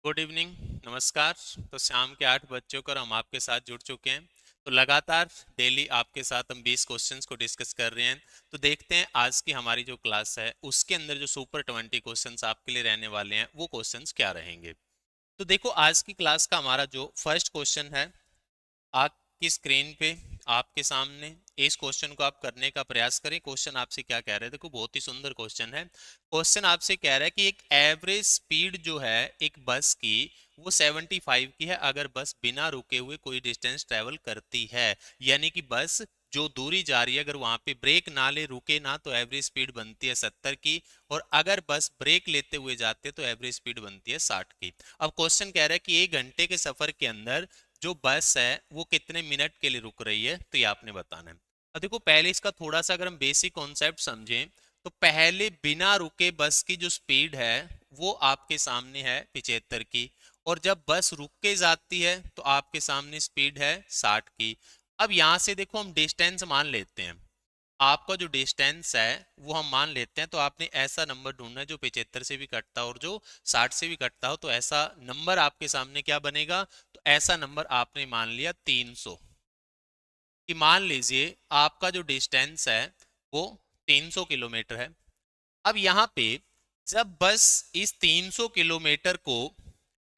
Good evening. नमस्कार। तो शाम के 8 बज चुके और हम आपके साथ जुड़ चुके हैं। तो लगातार डेली आपके साथ हम 20 क्वेश्चंस को डिस्कस कर रहे हैं। तो देखते हैं आज की हमारी जो क्लास है उसके अंदर जो सुपर 20 क्वेश्चंस आपके लिए रहने वाले हैं वो क्वेश्चंस क्या रहेंगे। तो देखो आज की क्लास का हमारा जो फर्स्ट क्वेश्चन है आपकी स्क्रीन पे आपके सामने, इस क्वेश्चन को आप करने का प्रयास करें। क्वेश्चन आपसे क्या कह रहा है, देखो बहुत ही सुंदर क्वेश्चन है। क्वेश्चन आपसे कह रहा है कि एक एवरेज स्पीड जो है एक बस की वो 75 की है अगर बस बिना रुके हुए कोई डिस्टेंस ट्रेवल करती है। यानी कि बस जो दूरी जा रही है अगर वहां पे ब्रेक ना ले, रुके ना, तो एवरेज स्पीड बनती है 70 की। और अगर बस ब्रेक लेते हुए जाते तो एवरेज स्पीड बनती है 60 की। अब क्वेश्चन कह रहा है कि 1 घंटे के सफर के अंदर जो बस है वो कितने मिनट के लिए रुक रही है, तो ये आपने बताना है। अब देखो पहले इसका थोड़ा सा अगर हम बेसिक कॉन्सेप्ट समझें तो पहले बिना रुके बस की जो स्पीड है वो आपके सामने है 75 की। और जब बस रुक के जाती है तो आपके सामने स्पीड है 60 की। अब यहां से देखो हम डिस्टेंस मान लेते हैं। आपका जो डिस्टेंस है वो हम मान लेते हैं, तो आपने ऐसा नंबर ढूंढना है जो 75 से भी कटता हो और जो 60 से भी कटता हो। तो ऐसा नंबर आपके सामने क्या बनेगा, तो ऐसा नंबर आपने मान लिया 300। कि मान लीजिए आपका जो डिस्टेंस है वो 300 किलोमीटर है। अब यहाँ पे जब बस इस 300 किलोमीटर को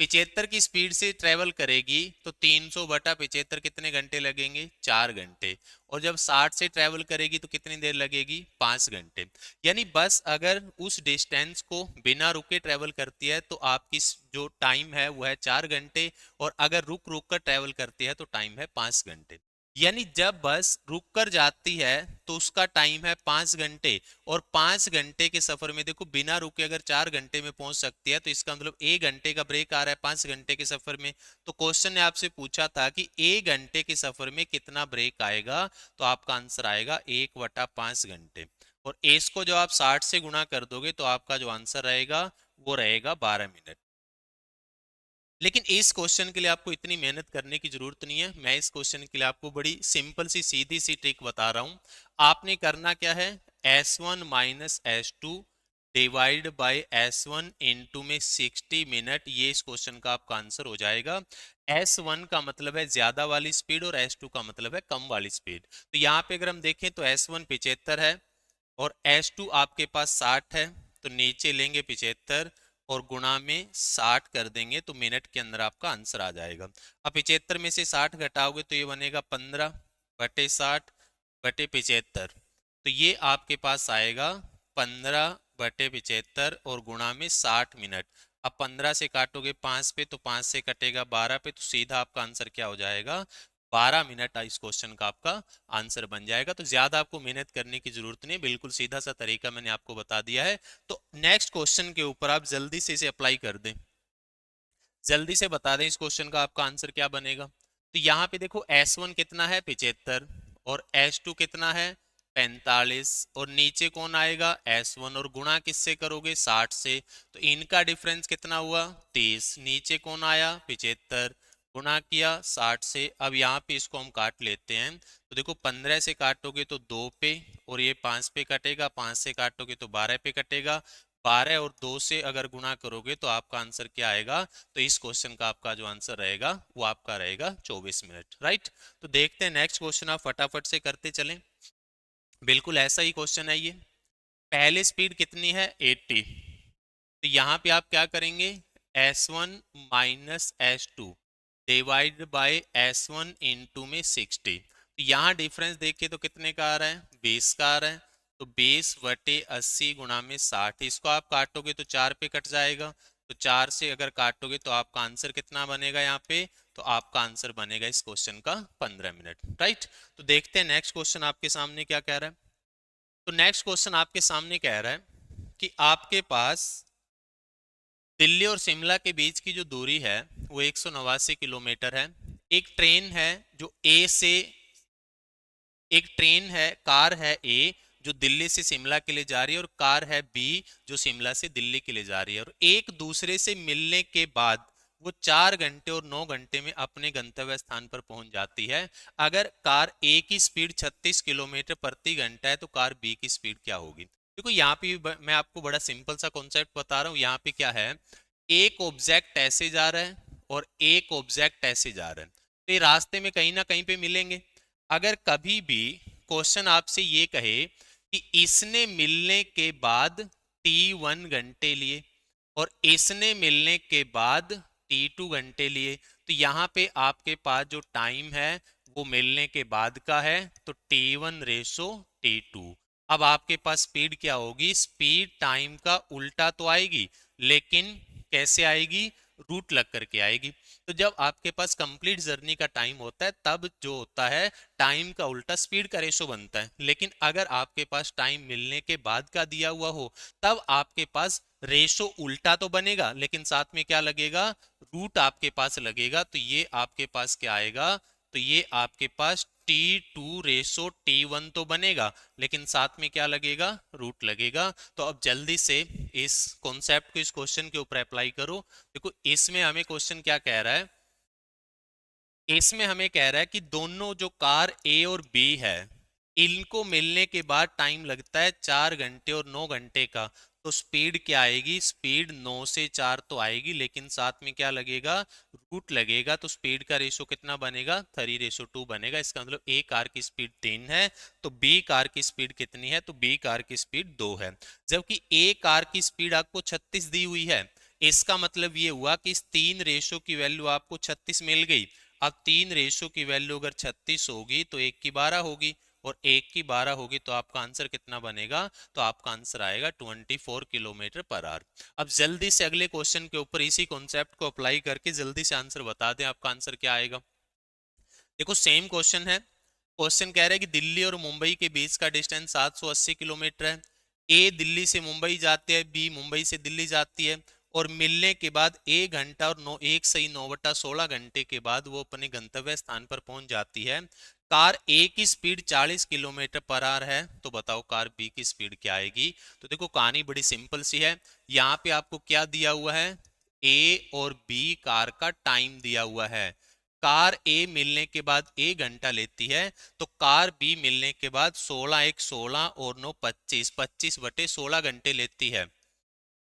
75 की स्पीड से ट्रेवल करेगी तो 300 बटा 75 कितने घंटे लगेंगे, 4 घंटे। और जब 60 से ट्रेवल करेगी तो कितनी देर लगेगी, 5 घंटे। यानी बस अगर उस डिस्टेंस को बिना रुके ट्रेवल करती है तो आपकी जो टाइम है वो है 4 घंटे। और अगर रुक रुक कर ट्रेवल करती है तो टाइम है 5 घंटे। यानी जब बस रुक कर जाती है तो उसका टाइम है 5 घंटे। और 5 घंटे के सफर में देखो बिना रुके अगर 4 घंटे में पहुंच सकती है तो इसका मतलब 1 घंटे का ब्रेक आ रहा है 5 घंटे के सफर में। तो क्वेश्चन ने आपसे पूछा था कि 1 घंटे के सफर में कितना ब्रेक आएगा, तो आपका आंसर आएगा 1/5 घंटे। और एस को जब आप 60 से गुणा कर दोगे तो आपका जो आंसर रहेगा वो रहेगा 12 मिनट। लेकिन इस क्वेश्चन के लिए आपको इतनी मेहनत करने की जरूरत नहीं है। मैं इस क्वेश्चन के लिए आपको बड़ी सिंपल सी सीधी सी ट्रिक बता रहा हूं। आपने करना क्या है, S1 minus S2 divide by S1 into में 60 मिनट, ये इस क्वेश्चन का आपका आंसर हो जाएगा। S1 का मतलब है ज्यादा वाली स्पीड और S2 का मतलब है कम वाली स्पीड। तो यहाँ पे अगर हम देखें तो S1 75 है और S2 आपके पास 60 है। तो नीचे लेंगे 75 और गुणा में 60 कर देंगे तो मिनट के अंदर आपका आंसर आ जाएगा। अब 75 में से 60 घटाओगे तो ये बनेगा 15/60/75। तो ये आपके पास आएगा 15/75 और गुणा में 60 मिनट। अब 15 से काटोगे 5 पे तो 5 से कटेगा 12 पे, तो सीधा आपका आंसर क्या हो जाएगा, 12 मिनट। इस क्वेश्चन का आपका आंसर बन जाएगा। तो ज्यादा आपको मेहनत करने की जरूरत नहीं, बिल्कुल सीधा सा तरीका मैंने आपको बता दिया है। तो नेक्स्ट क्वेश्चन के ऊपर आप जल्दी से इसे अप्लाई कर दें, जल्दी से बता दें इस क्वेश्चन का आपका आंसर क्या बनेगा। तो यहाँ पे देखो S1 कितना है 75 और S2 कितना है 45 और नीचे कौन आएगा S1 और गुणा किससे करोगे 60 से। तो इनका डिफरेंस कितना हुआ 30। नीचे कौन आया 75, गुणा किया 60 से। अब यहाँ पे इसको हम काट लेते हैं। तो देखो 15 से काटोगे तो 2 पे और ये 5 पे कटेगा, 5 से काटोगे तो 12 पे कटेगा। 12 और 2 से अगर गुणा करोगे तो आपका आंसर क्या आएगा, तो इस क्वेश्चन का आपका जो आंसर रहेगा वो आपका रहेगा 24 मिनट। राइट। तो देखते हैं नेक्स्ट क्वेश्चन, आप फटाफट से करते चलें। बिल्कुल ऐसा ही क्वेश्चन है ये। पहले स्पीड कितनी है 80। तो यहाँ पे आप क्या करेंगे S1 minus S2 divide by S1 into में 60। तो यहाँ डिफरेंस देखिए तो कितने का आ रहा है 20 का आ रहा है। तो 20/80 गुणा में 60, इसको आप काटोगे तो 4 पे कट जाएगा। तो 4 से अगर काटोगे तो आपका आंसर कितना बनेगा यहाँ पे, तो आपका आंसर बनेगा इस क्वेश्चन का 15 मिनट। राइट। तो देखते हैं नेक्स्ट क्वेश्चन आपके सामने क्या कह रहा है। तो नेक्स्ट क्वेश्चन आपके सामने कह रहा है कि आपके पास दिल्ली और शिमला के बीच की जो दूरी है वो 189 किलोमीटर है। एक ट्रेन है जो ए से, एक ट्रेन है, कार है ए जो दिल्ली से शिमला के लिए जा रही है और कार है बी जो शिमला से दिल्ली के लिए जा रही है। और एक दूसरे से मिलने के बाद वो 4 घंटे और 9 घंटे में अपने गंतव्य स्थान पर पहुंच जाती है। अगर कार ए की स्पीड 36 किलोमीटर प्रति घंटा है तो कार बी की स्पीड क्या होगी। देखो यहाँ पे मैं आपको बड़ा सिंपल सा कॉन्सेप्ट बता रहा हूँ। यहाँ पे क्या है एक ऑब्जेक्ट ऐसे जा रहा है और एक ऑब्जेक्ट ऐसे जा रहा है, तो ये रास्ते में कहीं ना कहीं पे मिलेंगे। अगर कभी भी क्वेश्चन आपसे ये कहे कि इसने मिलने के बाद T1 घंटे लिए और इसने मिलने के बाद T2 घंटे लिए, तो यहाँ पे आपके पास जो टाइम है वो मिलने के बाद का है, तो T1:T2। अब आपके पास स्पीड क्या होगी, स्पीड टाइम का उल्टा तो आएगी, लेकिन कैसे आएगी, रूट लग करके आएगी। तो जब आपके पास कंप्लीट जर्नी का टाइम होता है तब जो होता है टाइम का उल्टा स्पीड का रेशो बनता है, लेकिन अगर आपके पास टाइम मिलने के बाद का दिया हुआ हो तब आपके पास रेशो उल्टा तो बनेगा, लेकिन साथ में क्या लगेगा, रूट आपके पास लगेगा। तो ये आपके पास क्या आएगा, तो ये आपके पास T2:T1 तो बनेगा, लेकिन साथ में क्या लगेगा, रूट लगेगा। तो अब जल्दी से इस कॉन्सेप्ट को इस क्वेश्चन के ऊपर अप्लाई करो। देखो इसमें हमें क्वेश्चन क्या कह रहा है, इसमें हमें कह रहा है कि दोनों जो कार ए और बी है इनको मिलने के बाद टाइम लगता है 4 घंटे और 9 घंटे का। तो स्पीड क्या आएगी, स्पीड 9 से 4 तो आएगी, लेकिन साथ में क्या लगेगा, रूट लगेगा। तो स्पीड का रेशो कितना बनेगा, 3:2 बनेगा। इसका मतलब ए कार की स्पीड 3 है, तो बी कार की स्पीड कितनी है, तो बी कार की स्पीड 2 है। जबकि ए कार की स्पीड आपको 36 दी हुई है, इसका मतलब ये हुआ कि इस 3 रेशो की वैल्यू आपको 36 मिल गई। अब 3 रेशो की वैल्यू अगर 36 होगी तो 1 की 12 होगी, और 1 की 12 होगी तो आपका आंसर कितना बनेगा, तो आपका आंसर आएगा 24 km/h। अब जल्दी से अगले क्वेश्चन के ऊपर इसी कॉन्सेप्ट को अप्लाई करके जल्दी से आंसर बता दें, आपका आंसर क्या आएगा। देखो सेम क्वेश्चन है, क्वेश्चन कह रहा है कि दिल्ली और मुंबई के बीच का डिस्टेंस 780 किलोमीटर है। ए दिल्ली से मुंबई जाते हैं, बी मुंबई से दिल्ली जाती है, और मिलने के बाद 1 घंटा और 1 सही 9/16 घंटे के बाद वो अपने गंतव्य स्थान पर पहुंच जाती है। कार ए की स्पीड 40 km/h है, तो बताओ कार बी की स्पीड क्या आएगी। तो देखो कहानी बड़ी सिंपल सी है, यहाँ पे आपको क्या दिया हुआ है, ए और बी कार का टाइम दिया हुआ है। कार ए मिलने के बाद 1 घंटा लेती है, तो कार बी मिलने के बाद 16 और 9 25 25/16 घंटे लेती है।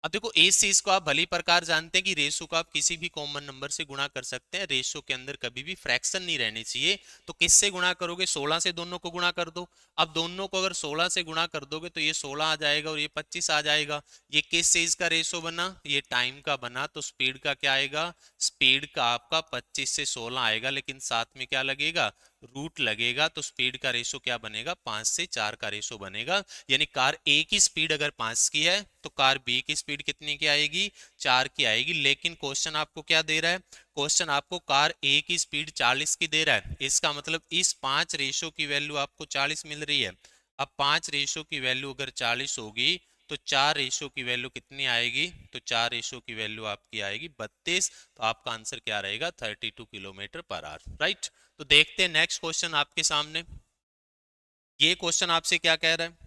अब देखो इस चीज को आप भली प्रकार जानते हैं कि रेशो को आप किसी भी कॉमन नंबर से गुणा कर सकते हैं, रेशो के अंदर कभी भी फ्रैक्शन नहीं रहनी चाहिए। तो किससे गुणा करोगे, 16 से दोनों को गुणा कर दो। अब दोनों को अगर 16 से गुणा कर दोगे तो ये 16 आ जाएगा और ये 25 आ जाएगा। ये किस चीज का रेशो बना, ये टाइम का बना। तो स्पीड का क्या आएगा, स्पीड का आपका 25 से 16 आएगा, लेकिन साथ में क्या लगेगा, रूट लगेगा। तो स्पीड का रेशो क्या बनेगा, 5 से 4 का रेशो बनेगा। यानी कार ए की स्पीड अगर 5 की है तो कार बी की स्पीड कितनी की आएगी, 4 की आएगी। लेकिन क्वेश्चन आपको क्या दे रहा है, क्वेश्चन आपको कार ए की स्पीड 40 की दे रहा है। इसका मतलब इस 5 रेशो की वैल्यू आपको 40 मिल रही है। अब 5 रेशो की वैल्यू अगर 40 होगी तो 4 रेशो की वैल्यू कितनी आएगी, तो 4 रेशो की वैल्यू आपकी आएगी 32। तो आपका आंसर क्या रहेगा, 32 km/h, राइट। तो देखते हैं नेक्स्ट क्वेश्चन आपके सामने। ये क्वेश्चन आपसे क्या कह रहा है,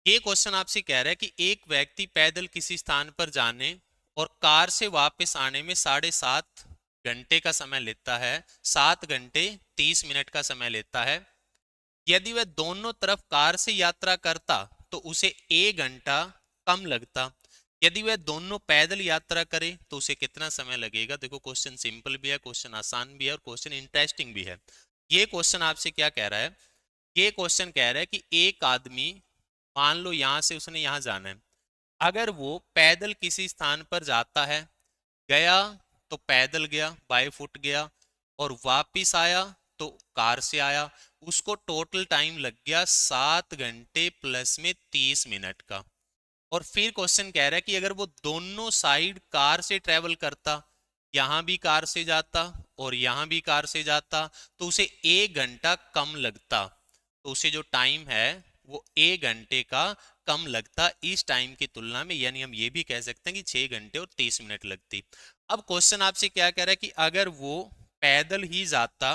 ये क्वेश्चन आपसे कह रहा है कि एक व्यक्ति पैदल किसी स्थान पर जाने और कार से वापस आने में 7.5 घंटे का समय लेता है, 7 घंटे 30 मिनट का समय लेता है। यदि वह दोनों तरफ कार से यात्रा करता तो उसे 1 घंटा कम लगता। यदि वह दोनों पैदल यात्रा करे तो उसे कितना समय लगेगा। देखो क्वेश्चन सिंपल भी है, क्वेश्चन आसान भी है, और क्वेश्चन इंटरेस्टिंग भी है। ये क्वेश्चन आपसे क्या कह रहा है, ये क्वेश्चन कह रहा है कि एक आदमी, मान लो यहां से उसने यहां जाना है, अगर वो पैदल किसी स्थान पर जाता है, गया तो पैदल गया, बाय फुट गया, और वापिस आया तो कार से आया, उसको टोटल टाइम लग गया 7 घंटे प्लस में 30 मिनट का। और फिर क्वेश्चन कह रहा है कि अगर वो दोनों साइड कार से ट्रेवल करता, यहां भी कार से जाता और यहां भी कार से जाता, तो उसे 1 घंटा कम लगता। तो उसे जो टाइम है वो 1 घंटे का कम लगता इस टाइम की तुलना में। यानी हम ये भी कह सकते हैं कि 6 घंटे और 30 मिनट लगती। अब क्वेश्चन आपसे क्या कह रहा है कि अगर वो पैदल ही जाता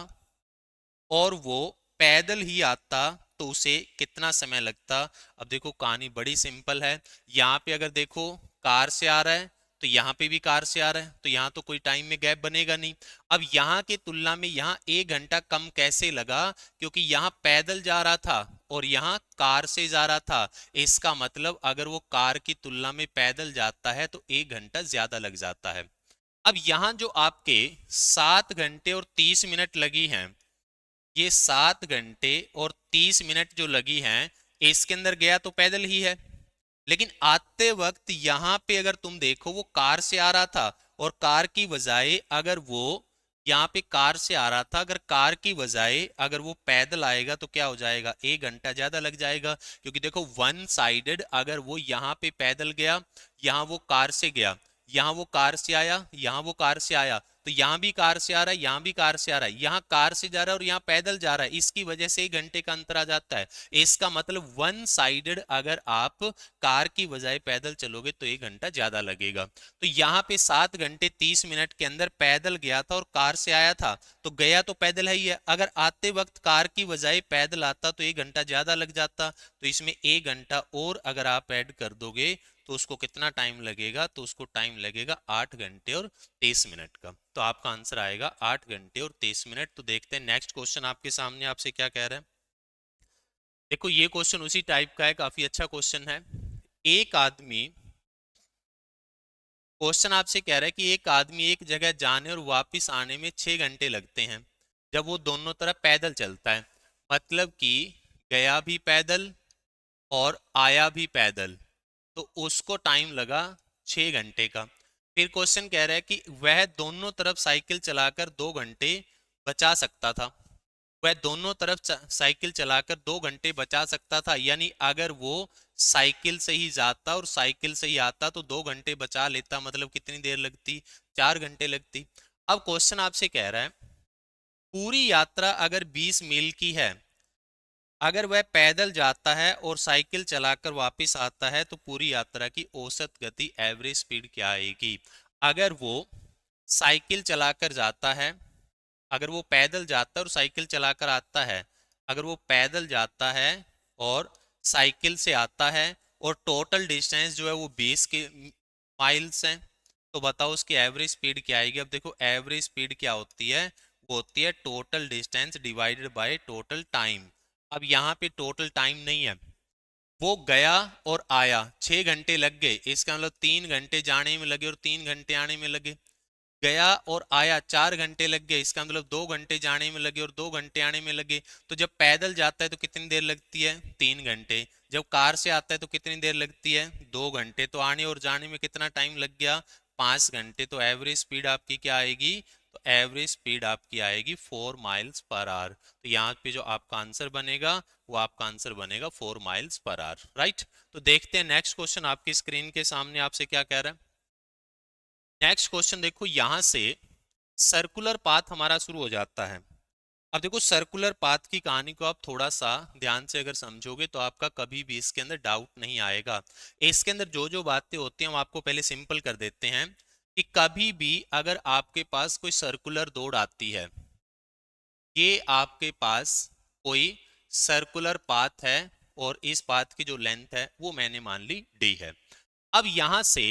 और वो पैदल ही आता तो उसे कितना समय लगता। अब देखो कहानी बड़ी सिंपल है, यहाँ पे अगर देखो कार से आ रहा है तो यहाँ पे भी कार से आ रहा है, तो यहाँ तो कोई टाइम में गैप बनेगा नहीं। अब यहाँ की तुलना में यहाँ 1 घंटा कम कैसे लगा, क्योंकि यहाँ पैदल जा रहा था और यहाँ कार से जा रहा था, इसका मतलब अगर वो कार की तुलना में पैदल जाता है तो 1 घंटा ज्यादा लग जाता है। अब यहाँ जो आपके 7 घंटे और 30 मिनट लगी हैं, ये 7 घंटे और 30 मिनट जो लगी हैं, इसके अंदर गया तो पैदल ही है, लेकिन आते वक्त यहां पे अगर तुम देखो वो कार से आ रहा था, और कार की बजाय अगर वो यहाँ पे कार से आ रहा था, अगर कार की बजाय अगर वो पैदल आएगा तो क्या हो जाएगा, 1 घंटा ज्यादा लग जाएगा। क्योंकि देखो वन साइडेड, अगर वो यहाँ पे पैदल गया, यहाँ वो कार से गया, यहाँ वो कार से आया, यहाँ वो कार से आया, तो यहाँ भी कार से आ रहा है, यहाँ भी कार से आ रहा है, यहाँ कार से जा रहा है और यहाँ पैदल जा रहा है, इसकी वजह से 1 घंटे का अंतर आ जाता है। इसका मतलब वन साइडेड अगर आप कार की बजाय पैदल चलोगे तो 1 घंटा ज्यादा लगेगा। तो यहाँ पे 7 घंटे 30 मिनट के अंदर पैदल गया था और कार से आया था, तो गया तो पैदल है ही है, अगर आते वक्त कार की बजाय पैदल आता तो 1 घंटा ज्यादा लग जाता, तो इसमें 1 घंटा और अगर आप ऐड कर दोगे तो उसको कितना टाइम लगेगा, तो उसको टाइम लगेगा 8 घंटे और 30 मिनट का। तो आपका आंसर आएगा 8 घंटे और 30 मिनट। तो देखते हैं नेक्स्ट क्वेश्चन आपके सामने आपसे क्या कह रहा है। देखो ये क्वेश्चन उसी टाइप का है, काफी अच्छा क्वेश्चन है। एक आदमी, क्वेश्चन आपसे कह रहा है कि एक आदमी एक जगह जाने और वापस आने में 6 घंटे लगते हैं जब वो दोनों तरफ पैदल चलता है, मतलब कि गया भी पैदल और आया भी पैदल, तो उसको टाइम लगा 6 घंटे का। फिर क्वेश्चन कह रहा है कि वह दोनों तरफ साइकिल चलाकर 2 घंटे बचा सकता था, वह दोनों तरफ साइकिल चलाकर 2 घंटे बचा सकता था, यानी अगर वो साइकिल से ही जाता और साइकिल से ही आता तो 2 घंटे बचा लेता, मतलब कितनी देर लगती, 4 घंटे लगती। अब क्वेश्चन आपसे कह रहा है पूरी यात्रा अगर 20 मील की है, अगर वह पैदल जाता है और साइकिल चलाकर वापस आता है तो पूरी यात्रा की औसत गति एवरेज स्पीड क्या आएगी। अगर वो साइकिल चलाकर जाता है, अगर वो पैदल जाता है और साइकिल चलाकर आता है, अगर वो पैदल जाता है और साइकिल से आता है, और टोटल डिस्टेंस जो है वो 20 के माइल्स है, तो बताओ उसकी एवरेज स्पीड क्या आएगी। अब देखो एवरेज स्पीड क्या होती है, वो होती है total distance divided by total time. अब यहाँ पे टोटल टाइम नहीं है, वो गया और आया 6 घंटे लग गए, इसका मतलब 3 घंटे जाने में लगे और 3 घंटे आने में लगे। गया और आया 4 घंटे लग गए, इसका मतलब 2 घंटे जाने में लगे और 2 घंटे आने में लगे। तो जब पैदल जाता है तो कितनी देर लगती है, 3 घंटे। जब कार से आता है तो कितनी देर लगती है, 2 घंटे। तो आने और जाने में कितना टाइम लग गया, 5 घंटे। तो एवरेज स्पीड आपकी क्या आएगी, तो एवरेज स्पीड आपकी आएगी 4 माइल्स पर आवर। तो यहाँ पे जो आपका आंसर बनेगा वो आपका आंसर बनेगा 4 माइल्स पर आवर, राइट। तो देखते हैं नेक्स्ट क्वेश्चन आपकी स्क्रीन के सामने आपसे क्या कह रहा है। नेक्स्ट क्वेश्चन देखो, यहां से सर्कुलर पाथ हमारा शुरू हो जाता है। अब देखो सर्कुलर पाथ की कहानी को आप थोड़ा सा ध्यान से अगर समझोगे तो आपका कभी भी इसके अंदर डाउट नहीं आएगा। इसके अंदर जो जो बातें होती हैं हम आपको पहले सिंपल कर देते हैं कि कभी भी अगर आपके पास कोई सर्कुलर दौड़ आती है, ये आपके पास कोई सर्कुलर पाथ है और इस पाथ की जो लेंथ है वो मैंने मान ली d है। अब यहां से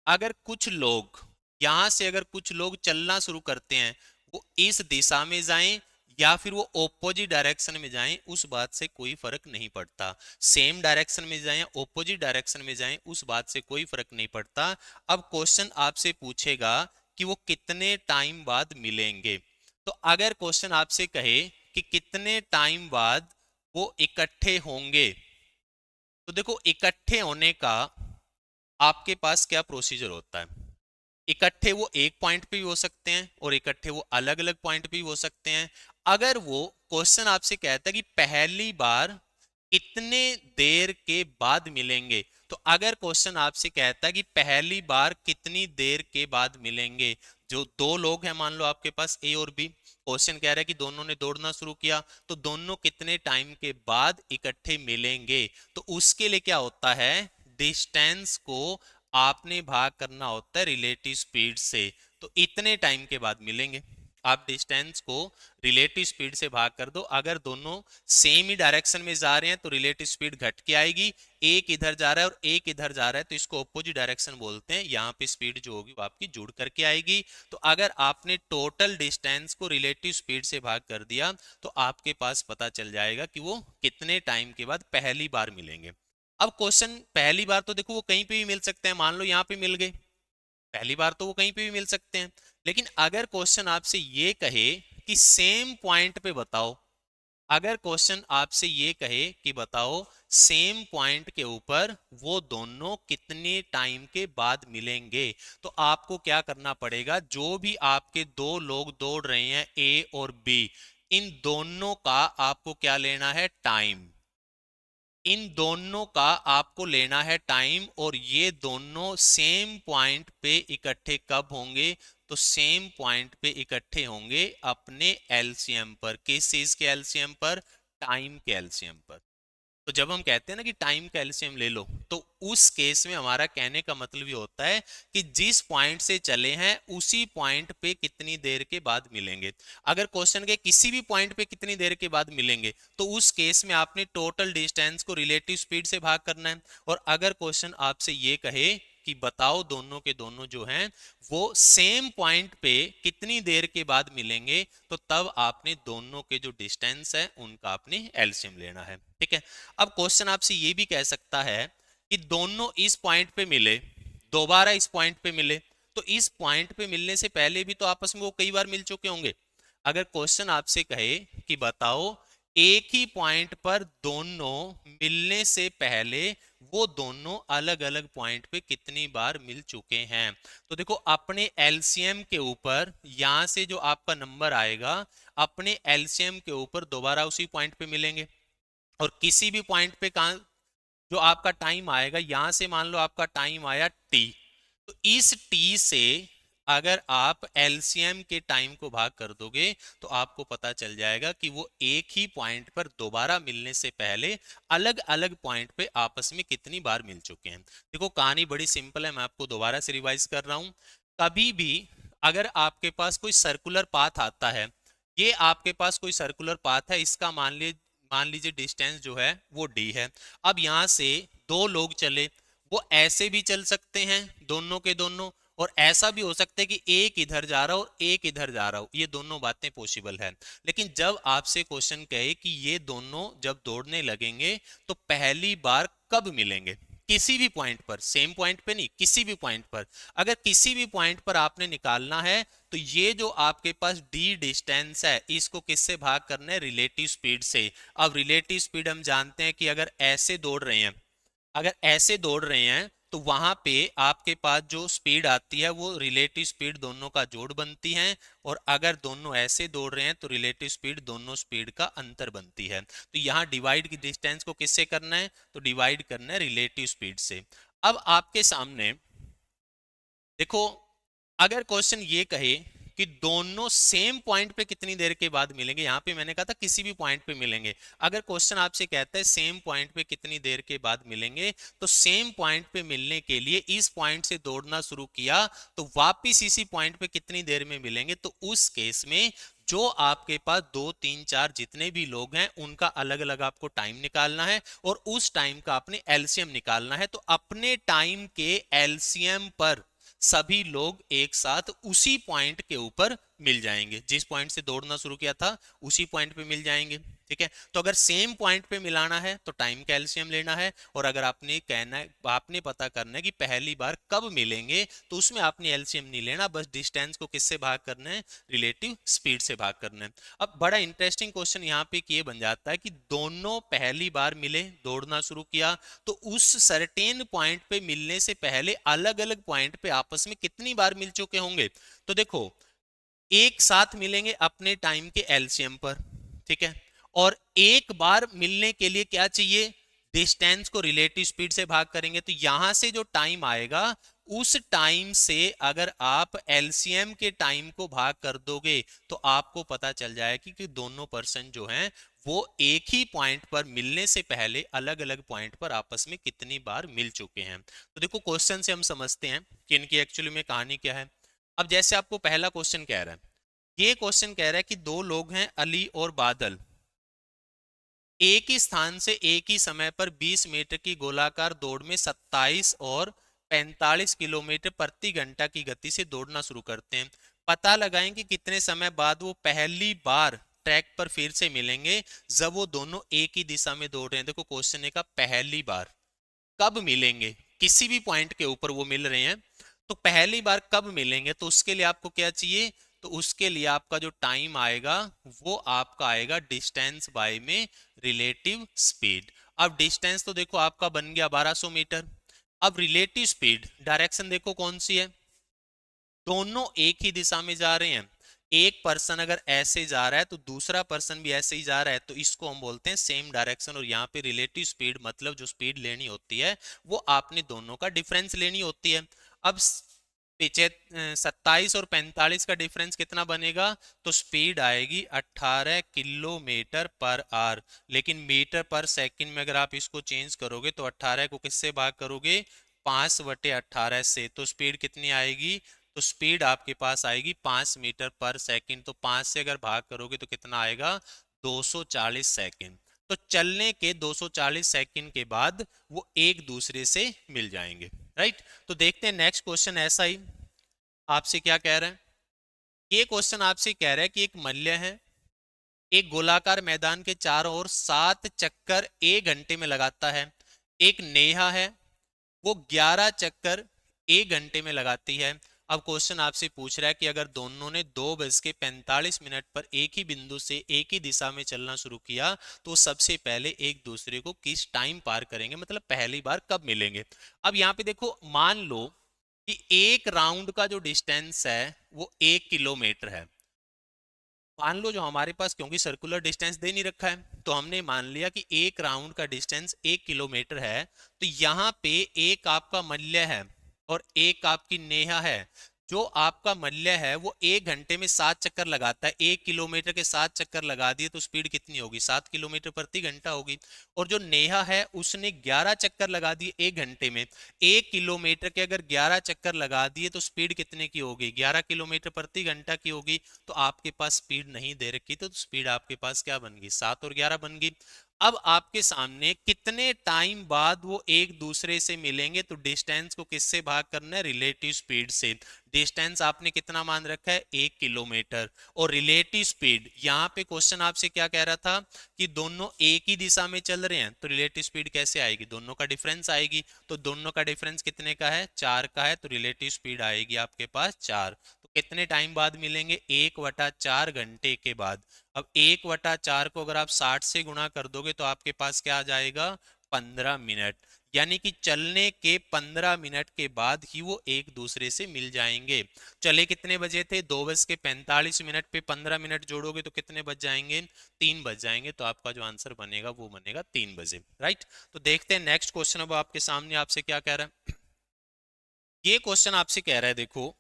अगर कुछ लोग, यहां से अगर कुछ लोग चलना शुरू करते हैं, वो इस दिशा में जाएं या फिर वो ऑपोजिट डायरेक्शन में जाएं, उस बात से कोई फर्क नहीं पड़ता। सेम डायरेक्शन में जाएं, ऑपोजिट डायरेक्शन में जाएं, उस बात से कोई फर्क नहीं पड़ता। अब क्वेश्चन आपसे पूछेगा कि वो कितने टाइम बाद मिलेंगे। तो अगर क्वेश्चन आपसे कहे कि कितने टाइम बाद वो इकट्ठे होंगे, तो देखो इकट्ठे होने का आपके पास क्या प्रोसीजर होता है। इकट्ठे वो एक पॉइंट पे भी हो सकते हैं और इकट्ठे वो अलग अलग पॉइंट पे भी हो सकते हैं। अगर वो क्वेश्चन आपसे कहता है कि पहली बार कितने देर के बाद मिलेंगे, तो अगर क्वेश्चन आपसे कहता है कि पहली बार कितनी देर के बाद मिलेंगे, जो दो लोग हैं मान लो आपके पास ए और बी, क्वेश्चन कह रहा है कि दोनों ने दौड़ना शुरू किया, तो दोनों कितने टाइम के बाद इकट्ठे मिलेंगे, तो उसके लिए क्या होता है, डिस्टेंस को आपने भाग करना होता है रिलेटिव स्पीड से, तो इतने टाइम के बाद मिलेंगे। आप डिस्टेंस को रिलेटिव स्पीड से भाग कर दो। अगर दोनों सेम ही डायरेक्शन में जा रहे हैं तो रिलेटिव स्पीड घट के आएगी, एक इधर जा रहा है और एक इधर जा रहा है तो इसको ऑपोजिट डायरेक्शन बोलते हैं। यहाँ पे स्पीड जो होगी वो आपकी जुड़ करके आएगी। तो अगर आपने टोटल डिस्टेंस को रिलेटिव स्पीड से भाग कर दिया तो आपके पास पता चल जाएगा कि वो कितने टाइम के बाद पहली बार मिलेंगे। अब क्वेश्चन पहली बार तो देखो वो कहीं पे भी मिल सकते हैं, मान लो यहाँ पे मिल गए, पहली बार तो वो कहीं पे भी मिल सकते हैं। लेकिन अगर क्वेश्चन आपसे ये कहे कि सेम पॉइंट पे बताओ, अगर क्वेश्चन आपसे ये कहे कि बताओ सेम पॉइंट के ऊपर वो दोनों कितने टाइम के बाद मिलेंगे, तो आपको क्या करना पड़ेगा, जो भी आपके दो लोग दौड़ रहे हैं ए और बी, इन दोनों का आपको क्या लेना है, टाइम। इन दोनों का आपको लेना है टाइम, और ये दोनों सेम पॉइंट पे इकट्ठे कब होंगे, तो सेम पॉइंट पे इकट्ठे होंगे अपने एलसीएम पर। किस चीज के एलसीएम पर, टाइम के एलसीएम पर। तो जब हम कहते हैं ना कि टाइम का एलसीएम ले लो, तो उस केस में हमारा कहने का मतलब ये होता है कि जिस पॉइंट से चले हैं उसी पॉइंट पे कितनी देर के बाद मिलेंगे। अगर क्वेश्चन के किसी भी पॉइंट पे कितनी देर के बाद मिलेंगे, तो उस केस में आपने टोटल डिस्टेंस को रिलेटिव स्पीड से भाग करना है। और अगर क्वेश्चन आपसे ये कहे कि बताओ दोनों के दोनों जो हैं वो सेम पॉइंट पे कितनी देर के बाद मिलेंगे, तो तब आपने दोनों के जो डिस्टेंस है उनका आपने एलसीएम लेना है। ठीक है। अब क्वेश्चन आपसे ये भी कह सकता है कि दोनों इस पॉइंट पे मिले, दोबारा इस पॉइंट पे मिले, तो इस पॉइंट पे मिलने से पहले भी तो आपस में वो कई बार मिल चुके होंगे। अगर क्वेश्चन आपसे कहे कि बताओ एक ही पॉइंट पर दोनों मिलने से पहले वो दोनों अलग अलग पॉइंट पे कितनी बार मिल चुके हैं, तो देखो अपने एलसीएम के ऊपर यहां से जो आपका नंबर आएगा, अपने एलसीएम के ऊपर दोबारा उसी पॉइंट पे मिलेंगे। और किसी भी पॉइंट पे कहां जो आपका टाइम आएगा, यहां से मान लो आपका टाइम आया टी, तो इस टी से अगर आप एलसीएम के टाइम को भाग कर दोगे तो आपको पता चल जाएगा कि वो एक ही पॉइंट पर दोबारा मिलने से पहले अलग अलग पॉइंट पे आपस में कितनी बार मिल चुके हैं। देखो कहानी बड़ी सिंपल है, मैं आपको दोबारा से रिवाइज कर रहा हूं। कभी भी अगर आपके पास कोई सर्कुलर पाथ आता है, ये आपके पास कोई सर्कुलर पाथ है, इसका मान लीजिए डिस्टेंस जो है वो डी है। अब यहां से दो लोग चले, वो ऐसे भी चल सकते हैं दोनों के दोनों, और ऐसा भी हो सकता है कि एक इधर जा रहा हो और एक इधर जा रहा हो, ये दोनों बातें पॉसिबल है। लेकिन जब आपसे क्वेश्चन कहे कि ये दोनों जब दौड़ने लगेंगे तो पहली बार कब मिलेंगे, किसी भी पॉइंट पर, सेम पॉइंट पे नहीं, किसी भी पॉइंट पर, अगर किसी भी पॉइंट पर आपने निकालना है तो ये जो आपके पास डी डिस्टेंस है इसको किससे भाग करना है, रिलेटिव स्पीड से। अब रिलेटिव स्पीड हम जानते हैं कि अगर ऐसे दौड़ रहे हैं, अगर ऐसे दौड़ रहे हैं तो वहां पे आपके पास जो स्पीड आती है वो रिलेटिव स्पीड दोनों का जोड़ बनती है, और अगर दोनों ऐसे दौड़ रहे हैं तो रिलेटिव स्पीड दोनों स्पीड का अंतर बनती है। तो यहाँ डिवाइड की डिस्टेंस को किससे करना है, तो डिवाइड करना है रिलेटिव स्पीड से। अब आपके सामने देखो, अगर क्वेश्चन ये कहे कि दोनों सेम पॉइंट पे कितनी देर के बाद मिलेंगे, यहां पे मैंने कहा था किसी भी पॉइंट पे मिलेंगे। अगर क्वेश्चन आपसे कहता है सेम पॉइंट पे कितनी देर के बाद मिलेंगे, तो सेम पॉइंट पे मिलने के लिए इस पॉइंट से दौड़ना शुरू किया तो वापिस इसी पॉइंट पे कितनी देर में मिलेंगे, तो उस केस में जो आपके पास 2 3 4 जितने भी लोग हैं उनका अलग अलग आपको टाइम निकालना है, और उस टाइम का आपने एलसीएम निकालना है। तो अपने टाइम के एलसीएम पर सभी लोग एक साथ उसी पॉइंट के ऊपर मिल जाएंगे, जिस पॉइंट से दौड़ना शुरू किया था उसी पॉइंट पे मिल जाएंगे। ठीक है। तो अगर सेम पॉइंट पे मिलाना है तो टाइम का एलसीएम लेना है, और अगर आपने कहना है, आपने पता करना है कि पहली बार कब मिलेंगे, तो उसमें आपने एलसीएम नहीं लेना, बस डिस्टेंस को किससे भाग करना है, रिलेटिव स्पीड से भाग करना है। अब बड़ा इंटरेस्टिंग क्वेश्चन यहाँ पे ये बन जाता है कि दोनों पहली बार मिले, दौड़ना शुरू किया, तो उस सर्टेन पॉइंट पे मिलने से पहले अलग अलग पॉइंट पे आपस में कितनी बार मिल चुके होंगे, तो देखो एक साथ मिलेंगे अपने टाइम के एलसीएम पर। ठीक है। और एक बार मिलने के लिए क्या चाहिए, डिस्टेंस को रिलेटिव स्पीड से भाग करेंगे, तो यहां से जो टाइम आएगा उस टाइम से अगर आप एलसीएम के टाइम को भाग कर दोगे तो आपको पता चल जाएगा कि दोनों पर्सन जो हैं वो एक ही पॉइंट पर मिलने से पहले अलग अलग पॉइंट पर आपस में कितनी बार मिल चुके हैं। तो देखो क्वेश्चन से हम समझते हैं कि इनकी एक्चुअली में कहानी क्या है। अब जैसे आपको पहला क्वेश्चन कह रहा है ये क्वेश्चन कह रहा है कि दो लोग हैं अली और बादल, एक ही स्थान से एक ही समय पर 20 मीटर की गोलाकार दौड़ में 27 और 45 किलोमीटर प्रति घंटा की गति से दौड़ना शुरू करते हैं। पता लगाएं कि कितने समय बाद वो पहली बार ट्रैक पर फिर से मिलेंगे जब वो दोनों एक ही दिशा में दौड़ रहे हैं। देखो क्वेश्चन है का पहली बार कब मिलेंगे, किसी भी पॉइंट के ऊपर वो मिल रहे हैं, तो पहली बार कब मिलेंगे, तो उसके लिए आपको क्या चाहिए, तो उसके लिए आपका जो टाइम आएगा वो आपका आएगा डिस्टेंस बाय में रिलेटिव स्पीड। अब डिस्टेंस तो देखो आपका बन गया 1200 मीटर। अब रिलेटिव स्पीड, डायरेक्शन देखो कौन सी है, दोनों एक ही दिशा में जा रहे हैं। एक पर्सन अगर ऐसे जा रहा है तो दूसरा पर्सन भी ऐसे ही जा रहा है, तो इसको हम बोलते हैं सेम डायरेक्शन। और यहाँ पे रिलेटिव स्पीड मतलब जो स्पीड लेनी होती है वो आपने दोनों का डिफरेंस लेनी होती है। अब पीछे 27 और 45 का डिफरेंस कितना बनेगा, तो स्पीड आएगी 18 किलोमीटर पर आवर। लेकिन मीटर पर सेकंड में अगर आप इसको चेंज करोगे तो 18 को किससे भाग करोगे, 5/18 से, तो स्पीड कितनी आएगी, तो स्पीड आपके पास आएगी 5 मीटर पर सेकंड। तो 5 से अगर भाग करोगे तो कितना आएगा, 240 सेकंड। तो चलने के 240 सेकंड के बाद वो एक दूसरे से मिल जाएंगे, राइट। तो देखते हैं नेक्स्ट क्वेश्चन ऐसा ही आपसे क्या कह रहा है। ये क्वेश्चन आपसे कह रहा है कि एक मल्ल है, एक गोलाकार मैदान के चारों ओर 7 चक्कर 1 घंटे में लगाता है। एक नेहा है, वो 11 चक्कर 1 घंटे में लगाती है। अब क्वेश्चन आपसे पूछ रहा है कि अगर दोनों ने 2:45 पर एक ही बिंदु से एक ही दिशा में चलना शुरू किया तो सबसे पहले एक दूसरे को किस टाइम पार करेंगे, मतलब पहली बार कब मिलेंगे। अब यहाँ पे देखो मान लो कि एक राउंड का जो डिस्टेंस है वो 1 किलोमीटर है। मान लो जो हमारे पास, क्योंकि सर्कुलर डिस्टेंस दे नहीं रखा है, तो हमने मान लिया कि एक राउंड का डिस्टेंस 1 किलोमीटर है। तो यहाँ पे एक आपका मल्य है और एक आपकी नेहा है। जो आपका मल्य है वो 1 घंटे में 7 चक्कर लगाता है, 1 किलोमीटर के 7 चक्कर लगा दिए तो स्पीड कितनी होगी, 7 किलोमीटर प्रति घंटा होगी। और जो नेहा है उसने 11 चक्कर लगा दिए 1 घंटे में, 1 किलोमीटर के अगर 11 चक्कर लगा दिए तो स्पीड कितने की होगी, 11 किलोमीटर प्रति घंटा की होगी। तो आपके पास स्पीड नहीं दे रखी तो स्पीड आपके पास क्या बन गई, 7 और 11 बन गई। अब आपके सामने कितने टाइम बाद वो एक दूसरे से मिलेंगे, तो डिस्टेंस को किससे भाग करना है, रिलेटिव स्पीड से। डिस्टेंस आपने कितना मान रखा है, 1 किलोमीटर। और रिलेटिव स्पीड, यहाँ पे क्वेश्चन आपसे क्या कह रहा था कि दोनों एक ही दिशा में चल रहे हैं, तो रिलेटिव स्पीड कैसे आएगी, दोनों का डिफरेंस आएगी। तो दोनों का डिफरेंस कितने का है, 4 का है, तो रिलेटिव स्पीड आएगी आपके पास 4। तो कितने टाइम बाद मिलेंगे, 1/4 घंटे के बाद। अब 1/4 को अगर आप 60 से गुणा कर दोगे तो आपके पास क्या आ जाएगा, 15 मिनट। यानी कि चलने के 15 मिनट के बाद ही वो एक दूसरे से मिल जाएंगे। चले कितने बजे थे, 2:45 पे 15 मिनट जोड़ोगे तो कितने बज जाएंगे, 3 बज जाएंगे। तो आपका जो आंसर बनेगा वो बनेगा 3 बजे, राइट। तो देखते हैं नेक्स्ट क्वेश्चन अब आपके सामने आपसे क्या कह रहा है। ये क्वेश्चन आपसे कह रहा है देखो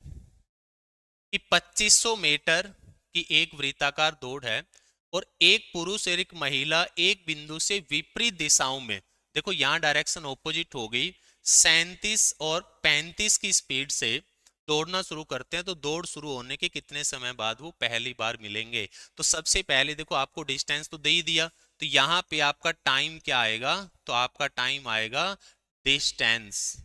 कि 2500 मीटर की एक वृत्ताकार दौड़ है और एक पुरुष और एक महिला एक बिंदु से विपरीत दिशाओं में, देखो यहां डायरेक्शन ऑपोजिट हो गई, 37 और 35 की स्पीड से दौड़ना शुरू करते हैं। तो दौड़ शुरू होने के कितने समय बाद वो पहली बार मिलेंगे। तो सबसे पहले देखो आपको डिस्टेंस तो दे ही दिया, तो यहां पे आपका टाइम क्या आएगा, तो आपका टाइम आएगा डिस्टेंस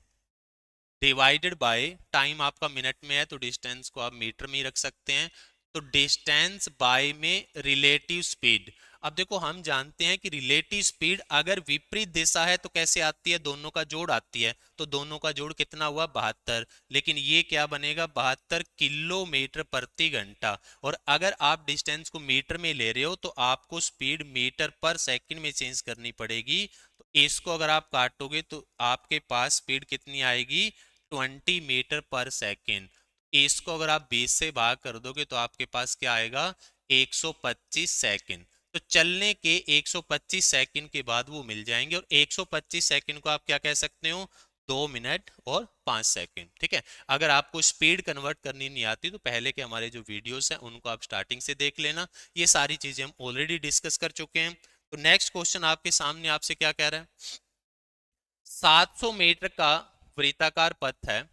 डिवाइडेड बाय टाइम, आपका मिनट में है तो डिस्टेंस को आप मीटर में ही रख सकते हैं। तो डिस्टेंस बाय में रिलेटिव स्पीड। अब देखो हम जानते हैं कि रिलेटिव स्पीड अगर विपरीत दिशा है तो कैसे आती है, दोनों का जोड़ आती है। तो दोनों का जोड़ कितना हुआ, 72। लेकिन ये क्या बनेगा, 72 किलोमीटर प्रति घंटा। और अगर आप डिस्टेंस को मीटर में ले रहे हो तो आपको स्पीड मीटर पर सेकंड में चेंज करनी पड़ेगी। तो इसको अगर आप काटोगे तो आपके पास स्पीड कितनी आएगी, 20 मीटर पर सेकेंड। इसको अगर आप 20 से भाग कर दोगे तो आपके पास क्या आएगा, 125 सेकेंड। तो चलने के 125 सेकंड के बाद वो मिल जाएंगे। और 125 सेकंड को आप क्या कह सकते हो, 2 मिनट और 5 सेकंड, ठीक है। अगर आपको स्पीड कन्वर्ट करनी नहीं आती तो पहले के हमारे जो वीडियोस हैं उनको आप स्टार्टिंग से देख लेना, ये सारी चीजें हम ऑलरेडी डिस्कस कर चुके हैं। तो नेक्स्ट क्वेश्चन आपके सामने आपसे क्या कह रहा है, 700 मीटर का वृत्ताकार पथ है,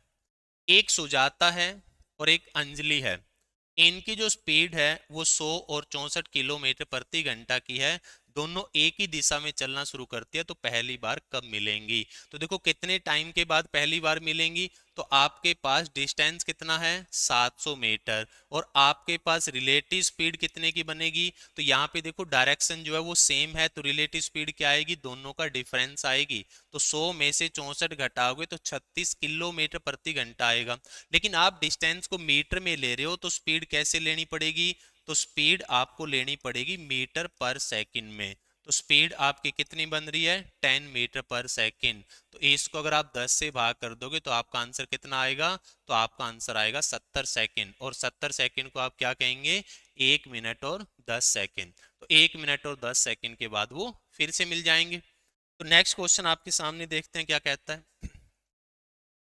एक सुजाता है और एक अंजलि है। इनकी जो स्पीड है वो 100 और 64 किलोमीटर प्रति घंटा की है, दोनों एक ही दिशा में चलना शुरू करती है, तो पहली बार कब मिलेंगी? तो देखो कितने टाइम के बाद पहली बार मिलेंगी, तो आपके पास डिस्टेंस कितना है 700 मीटर, और आपके पास रिलेटिव स्पीड कितने की बनेगी, तो यहाँ पे देखो डायरेक्शन जो है वो सेम है, तो रिलेटिव स्पीड क्या आएगी, दोनों का डिफरेंस आएगी, तो 100 में से 64 घटाओगे तो 36 किलोमीटर प्रति घंटा आएगा। लेकिन आप डिस्टेंस को मीटर में ले रहे हो, तो स्पीड कैसे लेनी पड़ेगी, तो स्पीड आपको लेनी पड़ेगी मीटर पर सेकंड में, तो स्पीड आपकी कितनी बन रही है 10 मीटर पर सेकंड, तो इसको अगर आप 10 से भाग कर दोगे तो आपका आंसर कितना आएगा, तो आपका आंसर आएगा 70 सेकंड, और 70 सेकंड को आप क्या कहेंगे, 1 मिनट और 10 सेकंड, तो 1 मिनट और 10 सेकंड के बाद वो फिर से मिल जाएंगे। तो नेक्स्ट क्वेश्चन आपके सामने देखते हैं क्या कहता है।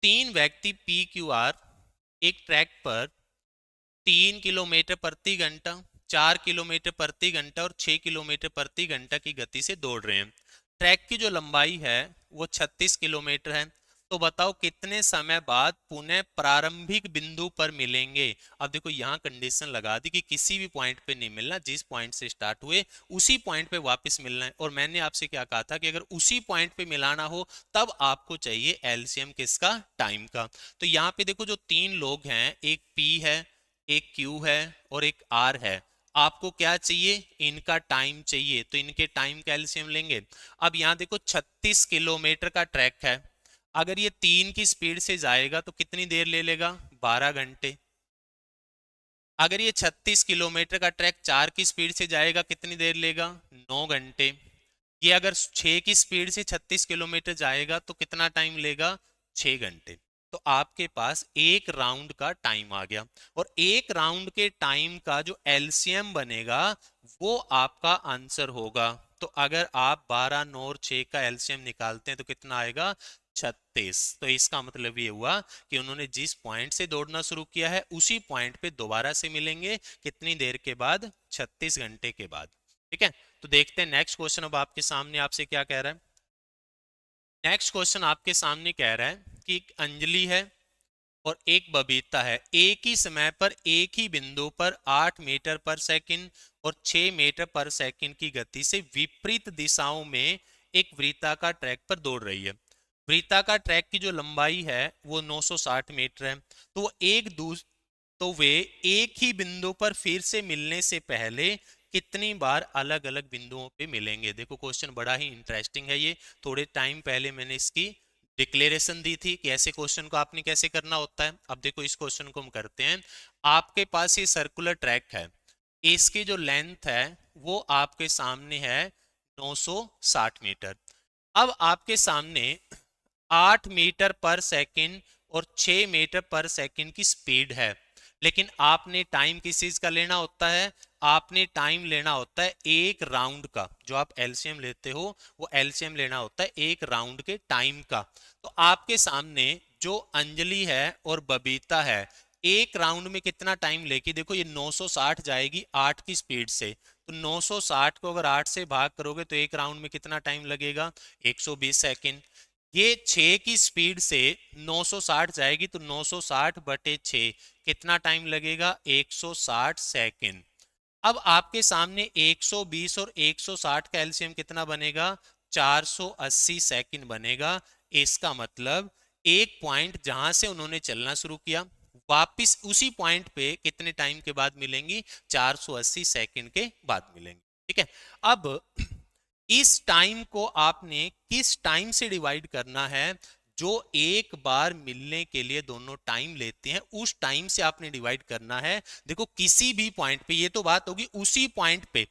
तीन व्यक्ति पी क्यू आर एक ट्रैक पर 3 किलोमीटर प्रति घंटा, 4 किलोमीटर प्रति घंटा और 6 किलोमीटर प्रति घंटा की गति से दौड़ रहे हैं। ट्रैक की जो लंबाई है वो 36 किलोमीटर है, तो बताओ कितने समय बाद पुनः प्रारंभिक बिंदु पर मिलेंगे। अब देखो यहाँ कंडीशन लगा दी कि किसी भी पॉइंट पे नहीं मिलना, जिस पॉइंट से स्टार्ट हुए उसी पॉइंट पे वापस मिलना है, और मैंने आपसे क्या कहा था कि अगर उसी पॉइंट पे मिलाना हो तब आपको चाहिए एलसीएम किसका, टाइम का। तो यहाँ पे देखो जो तीन लोग हैं, एक पी है, एक क्यू है और एक आर है, आपको क्या चाहिए, इनका टाइम चाहिए, तो इनके टाइम का एलसीएम लेंगे। अब यहां देखो 36 किलोमीटर का ट्रैक है, अगर ये 3 की स्पीड से जाएगा तो कितनी देर ले लेगा, 12 घंटे। अगर ये 36 किलोमीटर का ट्रैक 4 की स्पीड से जाएगा कितनी देर लेगा, 9 घंटे। ये अगर 6 की स्पीड से 36 किलोमीटर जाएगा तो कितना टाइम लेगा, 6 घंटे। तो आपके पास एक राउंड का टाइम आ गया, और एक राउंड के टाइम का जो एलसीएम बनेगा वो आपका आंसर होगा। तो अगर आप 12, 9 और 6 का एलसीएम निकालते हैं तो कितना आएगा, 36। तो इसका मतलब ये हुआ कि उन्होंने जिस पॉइंट से दौड़ना शुरू किया है उसी पॉइंट पे दोबारा से मिलेंगे, कितनी देर के बाद, 36 घंटे के बाद। ठीक है, तो देखते हैं नेक्स्ट क्वेश्चन अब आपके सामने आपसे क्या कह रहा है। नेक्स्ट क्वेश्चन आपके सामने कह रहा है कि एक अंजलि है और एक बबीता है, एक ही समय पर एक ही बिंदु पर 8 मीटर पर सेकंड और 6 मीटर पर सेकंड की गति से विपरीत दिशाओं में एक वृत्ताकार ट्रैक पर दौड़ रही है। वृत्ताकार ट्रैक की जो लंबाई है वो 960 मीटर है, तो वो तो वे एक ही बिंदु पर फिर से मिलने से पहले कितनी बार अलग अलग बिंदुओं पे मिलेंगे। देखो क्वेश्चन बड़ा ही इंटरेस्टिंग है, ये थोड़े टाइम पहले मैंने इसकी डिक्लेरेशन दी थी कि ऐसे क्वेश्चन को आपने कैसे करना होता है। अब देखो इस क्वेश्चन को हम करते हैं। आपके पास ये सर्कुलर ट्रैक है, इसकी जो लेंथ है वो आपके सामने है 960 मीटर। अब आपके सामने 8 मीटर पर सेकंड और 6 मीटर पर सेकंड की स्पीड है, लेकिन आपने टाइम किस चीज का लेना होता है, आपने टाइम लेना होता है एक राउंड का, जो आप एलसीएम लेते हो वो एलसीएम लेना होता है एक राउंड के टाइम का। तो आपके सामने जो अंजलि है और बबीता है, एक राउंड में कितना टाइम लेगी, देखो ये 960 जाएगी 8 की स्पीड से, तो 960 को अगर 8 से भाग करोगे तो एक राउंड में कितना टाइम लगेगा, 120 सेकंड। ये 6 की स्पीड से 960 जाएगी तो 960 बटे 6 कितना टाइम लगेगा, 160 सेकंड। अब आपके सामने 120 और 160 का एलसीएम कितना बनेगा, 480 सेकंड बनेगा। इसका मतलब एक पॉइंट जहां से उन्होंने चलना शुरू किया वापिस उसी पॉइंट पे कितने टाइम के बाद मिलेंगी, 480 सेकंड के बाद मिलेंगी। ठीक है, अब इस टाइम को आपने किस टाइम से डिवाइड करना है, जो एक बार मिलने के लिए दोनों टाइम लेते हैं उस टाइम से आपने डिवाइड करना है। देखो किसी भी पॉइंट पे, ये तो बात होगी उसी पॉइंट पे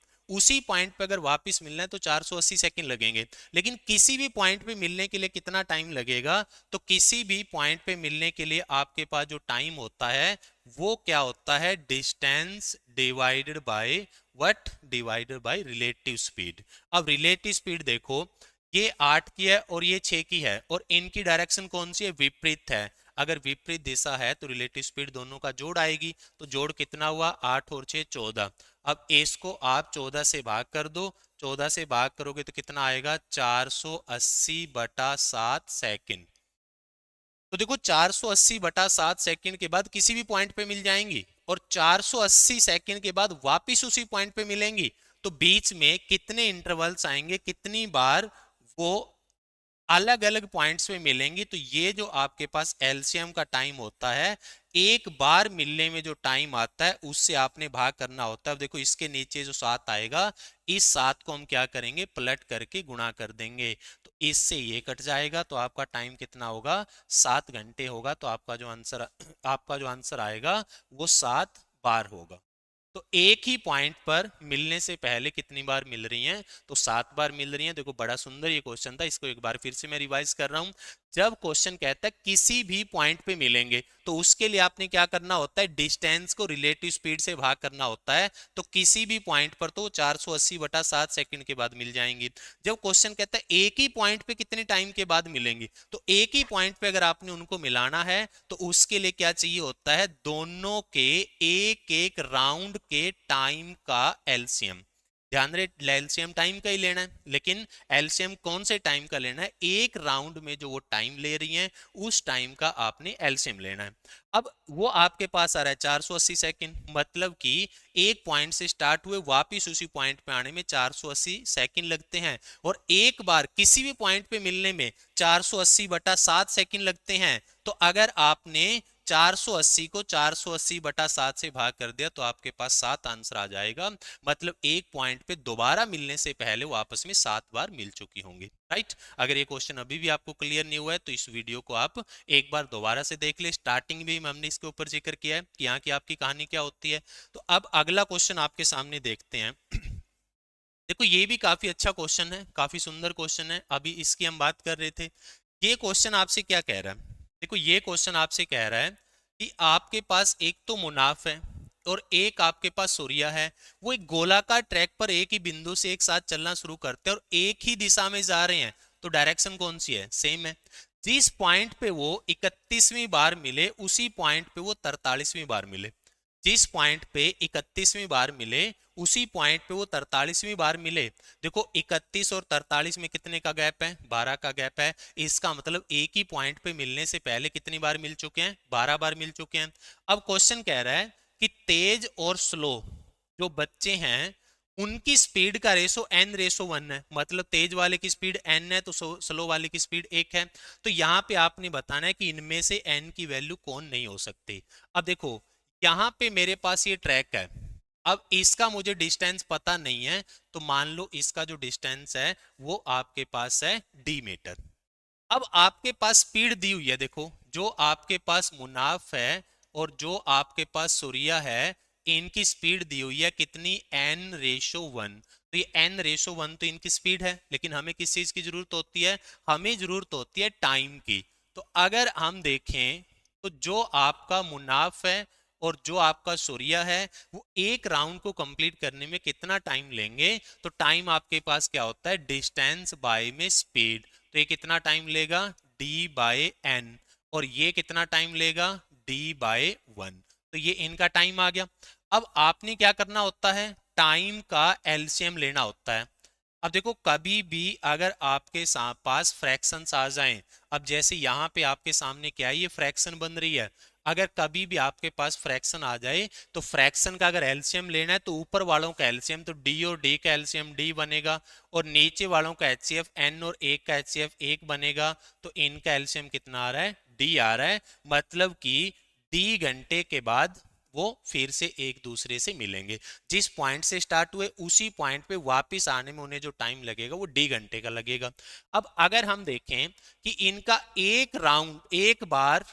अगर वापस मिलना है तो 480 सेकंड लगेंगे, लेकिन किसी भी पॉइंट पे मिलने के लिए कितना टाइम लगेगा, तो किसी भी पॉइंट पे मिलने के लिए आपके पास जो टाइम होता है वो क्या होता है, distance divided by what, divided by relative speed. अब रिलेटिव स्पीड देखो, ये 8 की है और ये 6 की है, और इनकी डायरेक्शन कौन सी है, विपरीत है। अगर विपरीत दिशा है तो रिलेटिव स्पीड दोनों का जोड़ आएगी, तो जोड़ कितना हुआ, 8 और 6 14। अब इसको आप 14 से भाग कर दो, 14 से भाग करोगे तो कितना आएगा, 480 बटा 7 सेकंड। तो देखो 480/7 सेकंड के बाद किसी भी पॉइंट पे मिल जाएंगी और 480 सेकंड के बाद वापस उसी पॉइंट पे मिलेंगी। तो बीच में कितने इंटरवल्स आएंगे, कितनी बार वो अलग अलग पॉइंट्स में मिलेंगी। तो ये जो आपके पास एलसीएम का टाइम होता है, एक बार मिलने में जो टाइम आता है उससे आपने भाग करना होता है। देखो इसके नीचे जो 7 आएगा, इस 7 को हम क्या करेंगे, पलट करके गुणा कर देंगे। तो इससे ये कट जाएगा, तो आपका टाइम कितना होगा, 7 घंटे होगा। तो आपका जो आंसर आएगा वो 7 बार होगा। तो एक ही पॉइंट पर मिलने से पहले कितनी बार मिल रही हैं, तो 7 बार मिल रही हैं। देखो बड़ा सुंदर ये क्वेश्चन था, इसको एक बार फिर से मैं रिवाइज कर रहा हूं। जब क्वेश्चन कहता है किसी भी पॉइंट पे मिलेंगे, तो उसके लिए आपने क्या करना होता है, डिस्टेंस को रिलेटिव स्पीड से भाग करना होता है। तो किसी भी पॉइंट पर तो 480/7 सेकंड के बाद मिल जाएंगी। जब क्वेश्चन कहता है एक ही पॉइंट पे कितने टाइम के बाद मिलेंगी, तो एक ही पॉइंट पे अगर आपने उनको मिलाना है तो उसके लिए क्या चाहिए होता है, दोनों के एक एक राउंड के टाइम का एलसीएम। ध्यान रहे एलसीएम टाइम का ही लेना है, लेकिन एलसीएम कौन से टाइम का लेना है, एक राउंड में जो वो टाइम ले रही हैं उस टाइम का आपने एलसीएम लेना है। अब वो आपके पास आ रहा है 480 सेकंड, मतलब कि एक पॉइंट से स्टार्ट हुए वापिस उसी पॉइंट पे आने में 480 सेकंड लगते हैं, और एक बार किसी भी पॉइंट पे मिलने में 480/7 सेकंड लगते हैं। तो अगर आपने 480 को 480/7 से भाग कर दिया तो आपके पास 7 आंसर आ जाएगा। मतलब एक पॉइंट पे दोबारा मिलने से पहले वो आपस में 7 बार मिल चुकी होंगी। राइट। अगर ये क्वेश्चन अभी भी आपको क्लियर नहीं हुआ है तो इस वीडियो को आप एक बार दोबारा से देख ले। स्टार्टिंग में हमने इसके ऊपर जिक्र किया है कि यहाँ की आपकी कहानी क्या होती है। तो अब अगला क्वेश्चन आपके सामने देखते हैं। देखो ये भी काफी अच्छा क्वेश्चन है, काफी सुंदर क्वेश्चन है, अभी इसकी हम बात कर रहे थे। ये क्वेश्चन आपसे क्या कह रहा है, देखो ये क्वेश्चन आपसे कह रहा है कि आपके पास एक तो मुनाफ है और एक आपके पास सूर्या है। वो एक गोलाकार ट्रैक पर एक ही बिंदु से एक साथ चलना शुरू करते हैं और एक ही दिशा में जा रहे हैं। तो डायरेक्शन कौन सी है, सेम है। जिस पॉइंट पे वो 31वीं बार मिले उसी पॉइंट पे वो 43वीं बार मिले। जिस पॉइंट पे 31वीं बार मिले उसी पॉइंट पे वो 43वीं बार मिले। देखो 31 और 43 में कितने का गैप है, 12 का गैप है। इसका मतलब एक ही पॉइंट पे मिलने से पहले कितनी बार मिल चुके हैं, 12 बार मिल चुके हैं। अब क्वेश्चन कह रहा है कि तेज और स्लो जो बच्चे हैं उनकी स्पीड का रेशो n/1 है। मतलब तेज वाले की स्पीड n है तो स्लो वाले की स्पीड 1 है। तो यहां पे आपने बताना है कि इनमें से n की वैल्यू कौन नहीं हो सकती। अब देखो यहां पे मेरे पास ये ट्रैक है, अब इसका मुझे डिस्टेंस पता नहीं है, तो मान लो इसका जो डिस्टेंस है वो आपके पास है d मीटर। अब आपके पास स्पीड दी हुई है, देखो जो आपके पास मुनाफ है और जो आपके पास सूर्या है, इनकी स्पीड दी हुई है कितनी, n/1। तो ये n/1 तो इनकी स्पीड है, लेकिन हमें किस चीज की जरूरत होती है, हमें जरूरत होती है टाइम की। तो अगर हम देखें तो जो आपका मुनाफ है और जो आपका सूर्या है वो एक राउंड को कंप्लीट करने में कितना टाइम लेंगे, तो टाइम आपके पास क्या होता है, डिस्टेंस बाय में स्पीड। तो ये कितना टाइम लेगा, d/n, और ये कितना टाइम लेगा, d/1। तो ये इनका टाइम आ गया। अब आपने क्या करना होता है, टाइम का एलसीएम लेना होता है। अब देखो कभी भी अगर आपके पास फ्रैक्शंस आ जाएं, अब जैसे यहाँ पे आपके सामने क्या है, ये फ्रैक्शन बन रही है। अगर कभी भी आपके पास फ्रैक्शन आ जाए तो फ्रैक्शन का अगर एलसीएम लेना है तो ऊपर वालों का एलसीएम तो डी और डी का एलसीएम डी बनेगा, और नीचे वालों का एचसीएफ एन और एक का एचसीएफ एक बनेगा। तो इनका एलसीएम कितना आ रहा है, डी आ रहा है। मतलब कि डी घंटे के बाद वो फिर से एक दूसरे से मिलेंगे। जिस पॉइंट से स्टार्ट हुए उसी पॉइंट पे वापस आने में उन्हें जो टाइम लगेगा वो डी घंटे का लगेगा। अब अगर हम देखें कि इनका एक राउंड, एक बार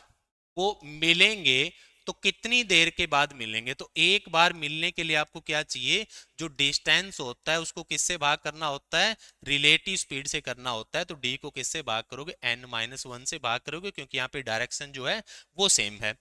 वो मिलेंगे तो कितनी देर के बाद मिलेंगे, तो एक बार मिलने के लिए आपको क्या चाहिए, जो डिस्टेंस होता है उसको किससे भाग करना होता है, रिलेटिव स्पीड से करना होता है। तो डी को किससे भाग करोगे, n-1 से भाग करोगे, क्योंकि यहाँ पे डायरेक्शन जो है वो सेम है।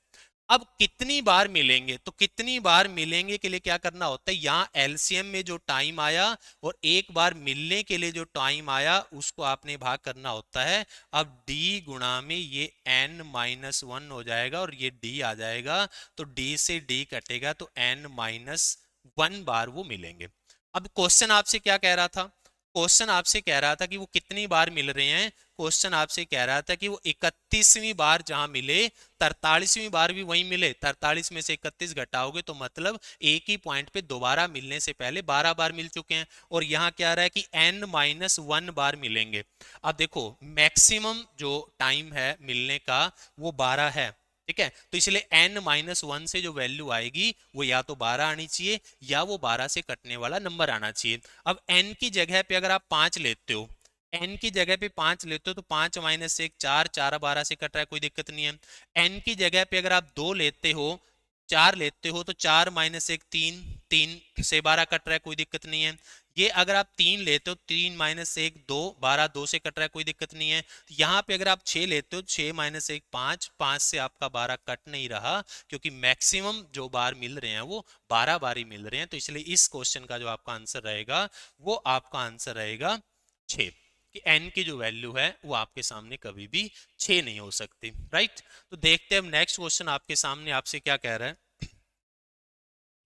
अब कितनी बार मिलेंगे, तो कितनी बार मिलेंगे के लिए क्या करना होता है, यहाँ एलसीएम में जो टाइम आया और एक बार मिलने के लिए जो टाइम आया उसको आपने भाग करना होता है। अब d गुणा में ये n-1 हो जाएगा और ये d आ जाएगा, तो d से d कटेगा तो n-1 बार वो मिलेंगे। अब क्वेश्चन आपसे क्या कह रहा था, क्वेश्चन आपसे कह रहा था कि वो कितनी बार मिल रहे हैं, क्वेश्चन आपसे कह रहा था कि वो 31वीं बार जहां मिले 43वीं बार भी वहीं मिले, 43 में से 31 घटाओगे तो मतलब एक ही पॉइंट पे दोबारा मिलने से पहले 12 बार मिल चुके हैं। और यहाँ क्या रहा है कि n-1 बार मिलेंगे। अब देखो मैक्सिमम जो टाइम है मिलने का वो 12 है, ठीक है, तो इसलिए n-1 से जो वैल्यू आएगी वो या तो 12 आनी चाहिए या वो 12 से कटने वाला नंबर आना चाहिए। अब n की जगह पे अगर आप 5 लेते हो, n की जगह पे 5 लेते हो तो 5 माइनस 1 4, 4 12 से कट रहा है, कोई दिक्कत नहीं है। n की जगह पे अगर आप 2 लेते हो, 4 लेते हो तो 4 माइनस 1 3, 3 से 12 कट रहा है, कोई दिक्कत नहीं है। ये अगर आप 3 लेते हो, 3 माइनस 1 2, 12 2 से कट रहा है, कोई दिक्कत नहीं है। यहाँ पे अगर आप 6 लेते हो, 6 माइनस 1 5, 5 से आपका 12 कट नहीं रहा, क्योंकि मैक्सिमम जो बार मिल रहे हैं वो 12 बार ही मिल रहे हैं। तो इसलिए इस क्वेश्चन का जो आपका आंसर रहेगा वो आपका आंसर रहेगा 6, कि n की जो वैल्यू है वो आपके सामने कभी भी 6 नहीं हो सकती, राइट। तो देखते हैं अब नेक्स्ट क्वेश्चन आपके सामने आपसे क्या कह रहा है।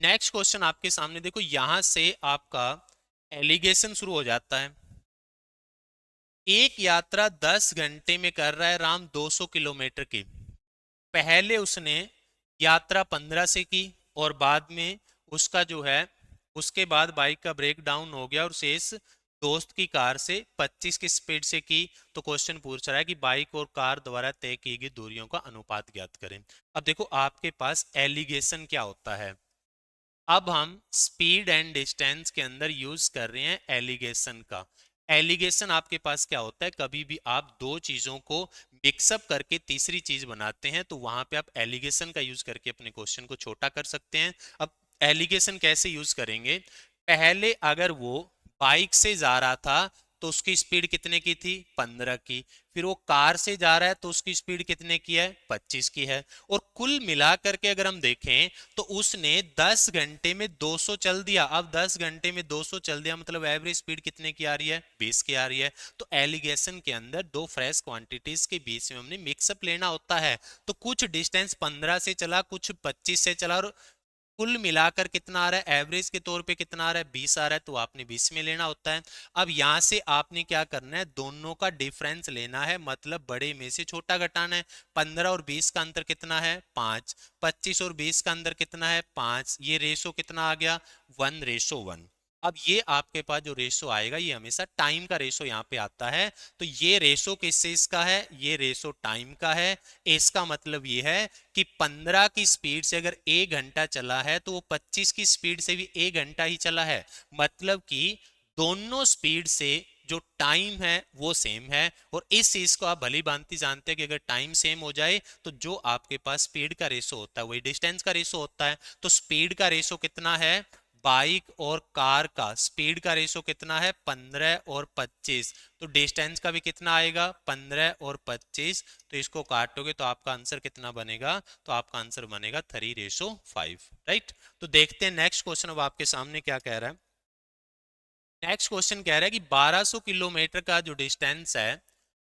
नेक्स्ट क्वेश्चन आपके सामने देखो, यहां से आपका एलिगेशन शुरू हो जाता है। एक यात्रा 10 घंटे में कर रहा है राम 200 किलोमीटर की। पहले उसने यात्रा 15 से की और बाद में उसका जो है उसके बाद बाइक का ब्रेक डाउन हो गया और शेष दोस्त की कार से 25 की स्पीड से की। तो क्वेश्चन पूछ रहा है कि बाइक और कार द्वारा तय की गई दूरियों का अनुपात ज्ञात करें। अब देखो आपके पास एलिगेशन क्या होता है, अब हम स्पीड एंड डिस्टेंस के अंदर यूज कर रहे हैं एलिगेशन का। एलिगेशन आपके पास क्या होता है, कभी भी आप दो चीजों को मिक्सअप करके तीसरी चीज बनाते हैं तो वहां पे आप एलिगेशन का यूज करके अपने क्वेश्चन को छोटा कर सकते हैं। अब एलिगेशन कैसे यूज करेंगे, पहले अगर वो बाइक से जा रहा था तो उसकी स्पीड कितने की थी, 15 की। फिर वो कार से जा रहा है तो उसकी स्पीड कितने की है, 25 की है। और कुल मिला करके अगर हम देखें तो उसने 10 घंटे में 200 चल दिया। अब 10 घंटे में 200 चल दिया मतलब एवरेज स्पीड कितने की आ रही है, 20 की आ रही है। तो एलिगेशन के अंदर दो फ्रेश क्वांटिटीज के बीच में हमने मिक्सअप लेना होता है। तो कुछ डिस्टेंस 15 से चला, कुछ 25 से चला, और कुल मिलाकर कितना आ रहा है, एवरेज के तौर पे कितना आ रहा है, 20 आ रहा है, तो आपने 20 में लेना होता है। अब यहां से आपने क्या करना है, दोनों का डिफरेंस लेना है, मतलब बड़े में से छोटा घटाना है। 15 और 20 का अंतर कितना है, 5। 25 और 20 का अंतर कितना है, 5। ये रेशो कितना आ गया, 1:1। अब ये आपके पास जो रेशो आएगा ये हमेशा टाइम का रेशो यहाँ पे आता है। तो ये रेशो किस चीज का है, ये रेशो टाइम का है। इसका मतलब ये है कि 15 की स्पीड से अगर 1 घंटा चला है तो वो 25 की स्पीड से भी 1 घंटा ही चला है। मतलब कि दोनों स्पीड से जो टाइम है वो सेम है। और इस चीज को आप भली भांति जानते हैं कि अगर टाइम सेम हो जाए तो जो आपके पास स्पीड का रेशो होता है वही डिस्टेंस का रेशो होता है। तो स्पीड का रेशो कितना है, बाइक और कार का स्पीड का रेशो कितना है, 15 और 25। तो डिस्टेंस का भी कितना आएगा, 15 और 25। तो इसको काटोगे तो आपका आंसर कितना बनेगा, तो आपका आंसर बनेगा 3:5, राइट। तो देखते हैं नेक्स्ट क्वेश्चन अब आपके सामने क्या कह रहा है। नेक्स्ट क्वेश्चन कह रहा है कि 1200 किलोमीटर का जो डिस्टेंस है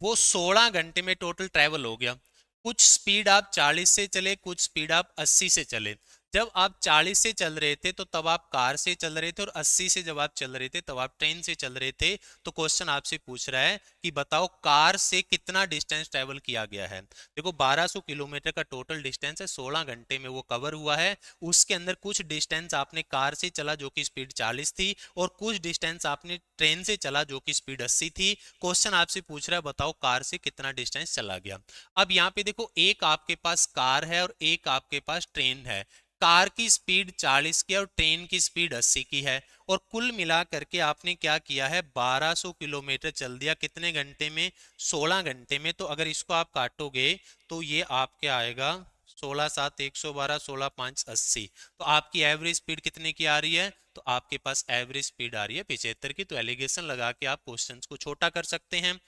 वो 16 घंटे में टोटल ट्रेवल हो गया। कुछ स्पीड आप 40 से चले, कुछ स्पीड आप 80 से चले। जब आप 40 से चल रहे थे तो तब आप कार से चल रहे थे, और 80 से जब आप चल रहे थे तब आप ट्रेन से चल रहे थे। तो क्वेश्चन आपसे पूछ रहा है कि बताओ कार से कितना डिस्टेंस ट्रेवल किया गया है। देखो 1200 किलोमीटर का टोटल डिस्टेंस है, 16 घंटे में वो कवर हुआ है। उसके अंदर कुछ डिस्टेंस आपने कार से चला जो कि स्पीड 40 थी, और कुछ डिस्टेंस आपने ट्रेन से चला जो कि स्पीड 80 थी। क्वेश्चन आपसे पूछ रहा है बताओ कार से कितना डिस्टेंस चला गया। अब यहाँ पे देखो एक आपके पास कार है और एक आपके पास ट्रेन है। कार की स्पीड 40 की है और ट्रेन की स्पीड 80 की है। और कुल मिला करके आपने क्या किया है, 1200 किलोमीटर चल दिया कितने घंटे में, 16 घंटे में। तो अगर इसको आप काटोगे तो ये आपके आएगा 16 7 112, 16 5 80। तो आपकी एवरेज स्पीड कितने की आ रही है, तो आपके पास एवरेज स्पीड आ रही है 75 की। तो एलिगेशन लगा के आप क्वेश्चंस को छोटा कर सकते हैं।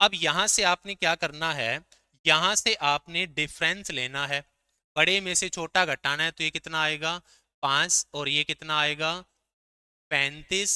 अब यहां से आपने क्या करना है, यहां से आपने डिफरेंस लेना है, बड़े में से छोटा घटाना है। तो ये कितना आएगा, 5, और ये कितना आएगा, 35।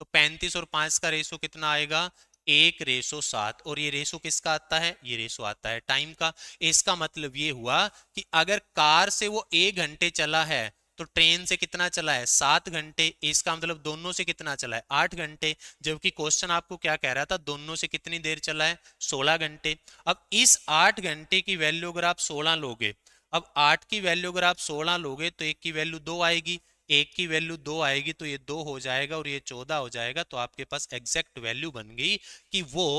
तो 35 और 5 का रेशो कितना आएगा, 1:7। और ये रेशो किसका आता है, ये रेशो आता है टाइम का। इसका मतलब ये हुआ कि अगर कार से वो 1 घंटे चला है तो ट्रेन से कितना चला है 7 घंटे, इसका मतलब दोनों से कितना चला है 8 घंटे, जबकि क्वेश्चन आपको क्या कह रहा था दोनों से कितनी देर चला है 16 घंटे। अब इस 8 घंटे की वैल्यू अगर आप 16 लोगे, अब 8 की वैल्यू अगर आप 16 लोगे तो एक की वैल्यू 2 आएगी, एक की वैल्यू 2 आएगी तो ये 2 हो जाएगा और ये 14 हो जाएगा। तो आपके पास एग्जैक्ट वैल्यू बन गई कि वो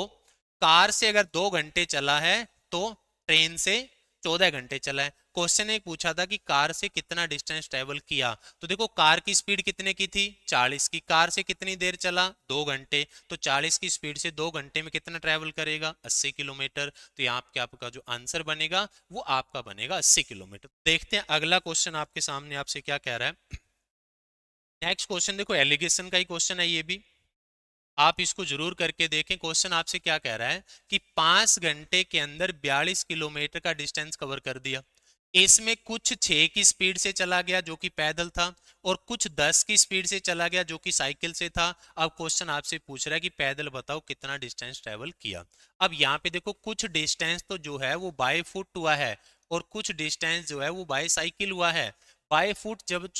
कार से अगर 2 घंटे चला है तो ट्रेन से 14 घंटे चला है। क्वेश्चन एक पूछा था कि कार से कितना डिस्टेंस ट्रेवल किया, तो देखो कार की स्पीड कितने की थी 40 की, कार से कितनी देर चला 2 घंटे, तो 40 की स्पीड से 2 घंटे में कितना ट्रेवल करेगा 80 किलोमीटर। तो यहाँ पे आपका जो आंसर बनेगा वो आपका बनेगा 80 किलोमीटर। देखते हैं अगला क्वेश्चन आपके सामने आपसे क्या कह रहा है। नेक्स्ट क्वेश्चन देखो एलिगेशन का ही क्वेश्चन है ये भी, आप इसको जरूर करके देखें। क्वेश्चन आपसे क्या कह रहा है कि 5 घंटे के अंदर 42 किलोमीटर का डिस्टेंस कवर कर दिया। इसमें कुछ 6 की स्पीड से चला गया जो कि पैदल था, और कुछ 10 की स्पीड से चला गया जो कि साइकिल से था। अब क्वेश्चन आपसे पूछ रहा है कि पैदल बताओ कितना डिस्टेंस ट्रेवल किया। अब यहाँ पे देखो कुछ डिस्टेंस तो जो है वो बाय फुट हुआ है, और कुछ डिस्टेंस जो है वो बाय साइकिल हुआ है। बाय फुट जब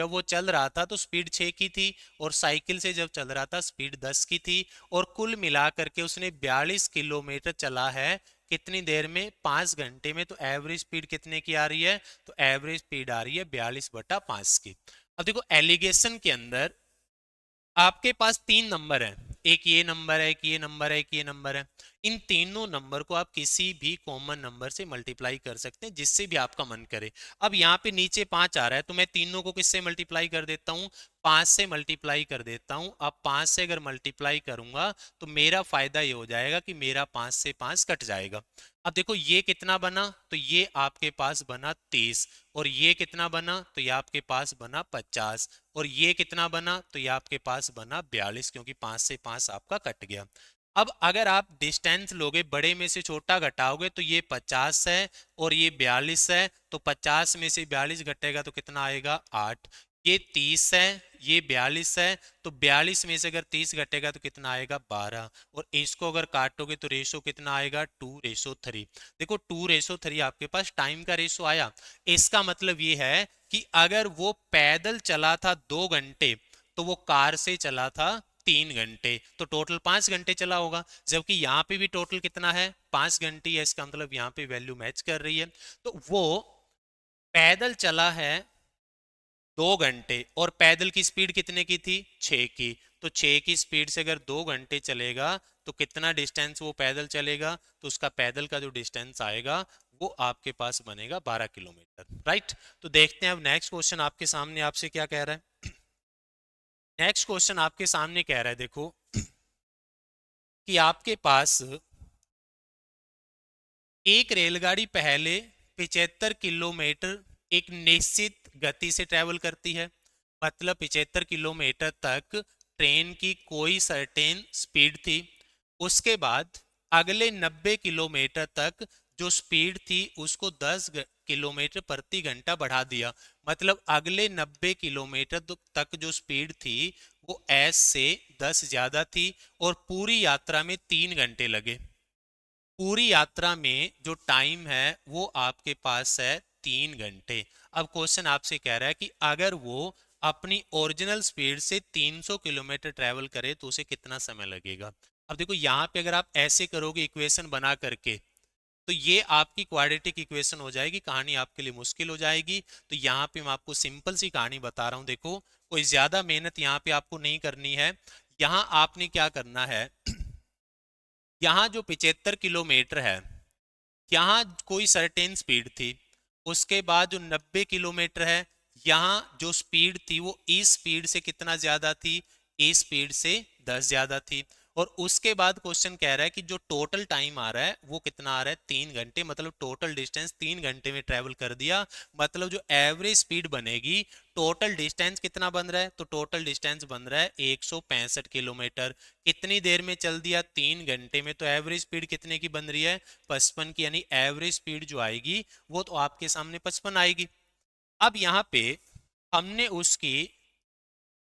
वो चल रहा था तो स्पीड 6 की थी, और साइकिल से जब चल रहा था स्पीड 10 की थी, और कुल मिलाकर के उसने 42 किलोमीटर चला है कितनी देर में 5 घंटे में। तो एवरेज स्पीड कितने की आ रही है, तो एवरेज स्पीड आ रही है 42/5 की। अब देखो एलिगेशन के अंदर आपके पास 3 नंबर है, एक ये नंबर है, एक ये नंबर है, एक ये नंबर है। इन तीनों नंबर को आप किसी भी कॉमन नंबर से मल्टीप्लाई कर सकते हैं जिससे भी आपका मन करे। अब यहाँ पे नीचे 5 आ रहा है तो मैं तीनों को किससे मल्टीप्लाई कर देता हूँ 5 से मल्टीप्लाई कर देता हूँ। अब 5 से अगर मल्टीप्लाई करूंगा तो मेरा फायदा ये हो जाएगा कि मेरा 5 से 5 कट जाएगा। अब देखो ये कितना बना, तो ये आपके पास बना 30, और ये कितना बना, तो ये आपके पास बना 50, और ये कितना बना, तो ये आपके पास बना 42, क्योंकि 5 से 5 आपका कट गया। अब अगर आप डिस्टेंस लोगे बड़े में से छोटा घटाओगे तो ये 50 है और ये 42 है, तो 50 में से 42 घटेगा तो कितना आएगा 8। ये 30 है, ये 42 है, तो 42 में से अगर 30 घटेगा तो कितना आएगा 12, और इसको अगर काटोगे तो रेशो कितना आएगा 2:3। देखो 2:3 आपके पास टाइम का रेशो आया। इसका मतलब ये है कि अगर वो पैदल चला था 2 घंटे तो वो कार से चला था 3 घंटे, तो टोटल 5 घंटे चला होगा। जबकि यहाँ पे भी टोटल कितना है 5 घंटे है, इसका मतलब यहाँ पे वैल्यू मैच कर रही है। तो वो पैदल चला है 2 घंटे, और पैदल की स्पीड कितने की थी 6 की, तो 6 की स्पीड से अगर 2 घंटे चलेगा तो कितना डिस्टेंस वो पैदल चलेगा, तो उसका पैदल का जो डिस्टेंस आएगा वो आपके पास बनेगा 12 किलोमीटर। राइट। तो देखते हैं अब नेक्स्ट क्वेश्चन आपके सामने आपसे क्या कह रहा है। नेक्स्ट क्वेश्चन आपके सामने कह रहा है देखो कि आपके पास एक रेलगाड़ी पहले 75 किलोमीटर एक निश्चित गति से ट्रेवल करती है, मतलब 75 किलोमीटर तक ट्रेन की कोई सर्टेन स्पीड थी। उसके बाद अगले 90 किलोमीटर तक जो स्पीड थी उसको 10 किलोमीटर प्रति घंटा बढ़ा दिया, मतलब अगले 90 किलोमीटर तक जो स्पीड थी वो एस से 10 ज्यादा थी, और पूरी यात्रा में 3 घंटे लगे। पूरी यात्रा में जो टाइम है वो आपके पास है 3 घंटे। अब क्वेश्चन आपसे कह रहा है कि अगर वो अपनी ओरिजिनल स्पीड से 300 किलोमीटर ट्रेवल करे तो उसे कितना समय लगेगा। अब देखो यहाँ पे अगर आप ऐसे करोगे इक्वेशन बना करके तो ये आपकी क्वाड्रेटिक इक्वेशन हो जाएगी, कहानी आपके लिए मुश्किल हो जाएगी। तो यहाँ पे मैं आपको सिंपल सी कहानी बता रहा हूँ, देखो कोई ज्यादा मेहनत यहाँ पे आपको नहीं करनी है। यहाँ आपने क्या करना है, यहाँ जो 75 किलोमीटर है यहाँ कोई सर्टेन स्पीड थी, उसके बाद जो 90 किलोमीटर है यहाँ जो स्पीड थी वो इस स्पीड से कितना ज्यादा थी, इस स्पीड से 10 ज्यादा थी। और उसके बाद क्वेश्चन कह रहा है कि जो टोटल टाइम आ रहा है वो कितना आ रहा है 3 घंटे, मतलब टोटल डिस्टेंस 3 घंटे में ट्रेवल कर दिया। मतलब जो एवरेज स्पीड बनेगी, टोटल डिस्टेंस कितना बन रहा है, तो टोटल डिस्टेंस बन रहा है 165 किलोमीटर। कितनी देर में चल दिया 3 घंटे में, तो एवरेज स्पीड कितने की बन रही है 55 की, यानी एवरेज स्पीड जो आएगी वो तो आपके सामने 55 आएगी। अब यहाँ पे हमने उसकी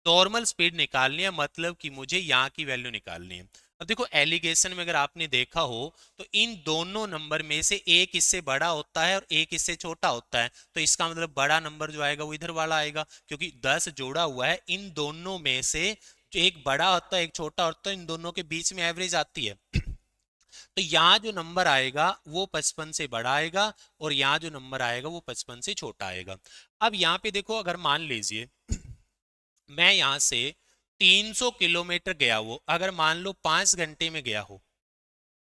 नॉर्मल स्पीड निकालनी है, मतलब कि मुझे यहाँ की वैल्यू निकालनी है। अब देखो एलिगेशन में अगर आपने देखा हो तो इन दोनों नंबर में से एक इससे बड़ा होता है और एक इससे छोटा होता है, तो इसका मतलब बड़ा नंबर जो आएगा वो इधर वाला आएगा, क्योंकि 10 जोड़ा हुआ है इन दोनों में से, जो एक बड़ा होता है एक छोटा होता है, इन दोनों के बीच में एवरेज आती है। तो यहाँ जो नंबर आएगा वो 55 से बड़ा आएगा और यहाँ जो नंबर आएगा वो 55 से छोटा आएगा। अब यहाँ पे देखो, अगर मान लीजिए मैं यहाँ से 300 किलोमीटर गया, वो अगर मान लो 5 घंटे में गया हो,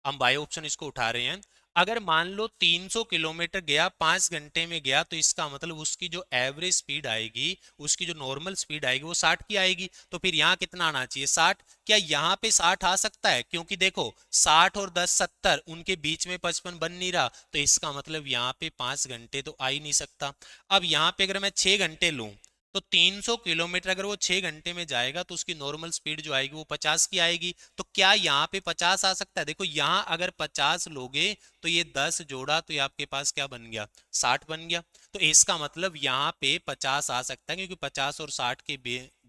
हम बाई ऑप्शन इसको उठा रहे हैं, अगर मान लो 300 किलोमीटर गया 5 घंटे में गया, तो इसका मतलब उसकी जो एवरेज स्पीड आएगी, उसकी जो नॉर्मल स्पीड आएगी वो 60 की आएगी। तो फिर यहाँ कितना आना चाहिए? 60। क्या यहाँ पे 60 आ सकता है? क्योंकि देखो 60 और 10 70, उनके बीच में 55 बन नहीं रहा, तो इसका मतलब यहाँ पे 5 घंटे तो आ ही नहीं सकता। अब यहाँ पे अगर मैं 6 घंटे लूं, तो 300 किलोमीटर अगर वो 6 घंटे में जाएगा तो उसकी नॉर्मल स्पीड जो आएगी वो 50 की आएगी। तो क्या यहाँ पे 50 आ सकता है? देखो यहाँ अगर 50 लोगे तो ये 10 जोड़ा तो ये आपके पास क्या बन गया? 60 बन गया। तो इसका मतलब यहाँ पे 50 आ सकता है, क्योंकि 50 और 60 के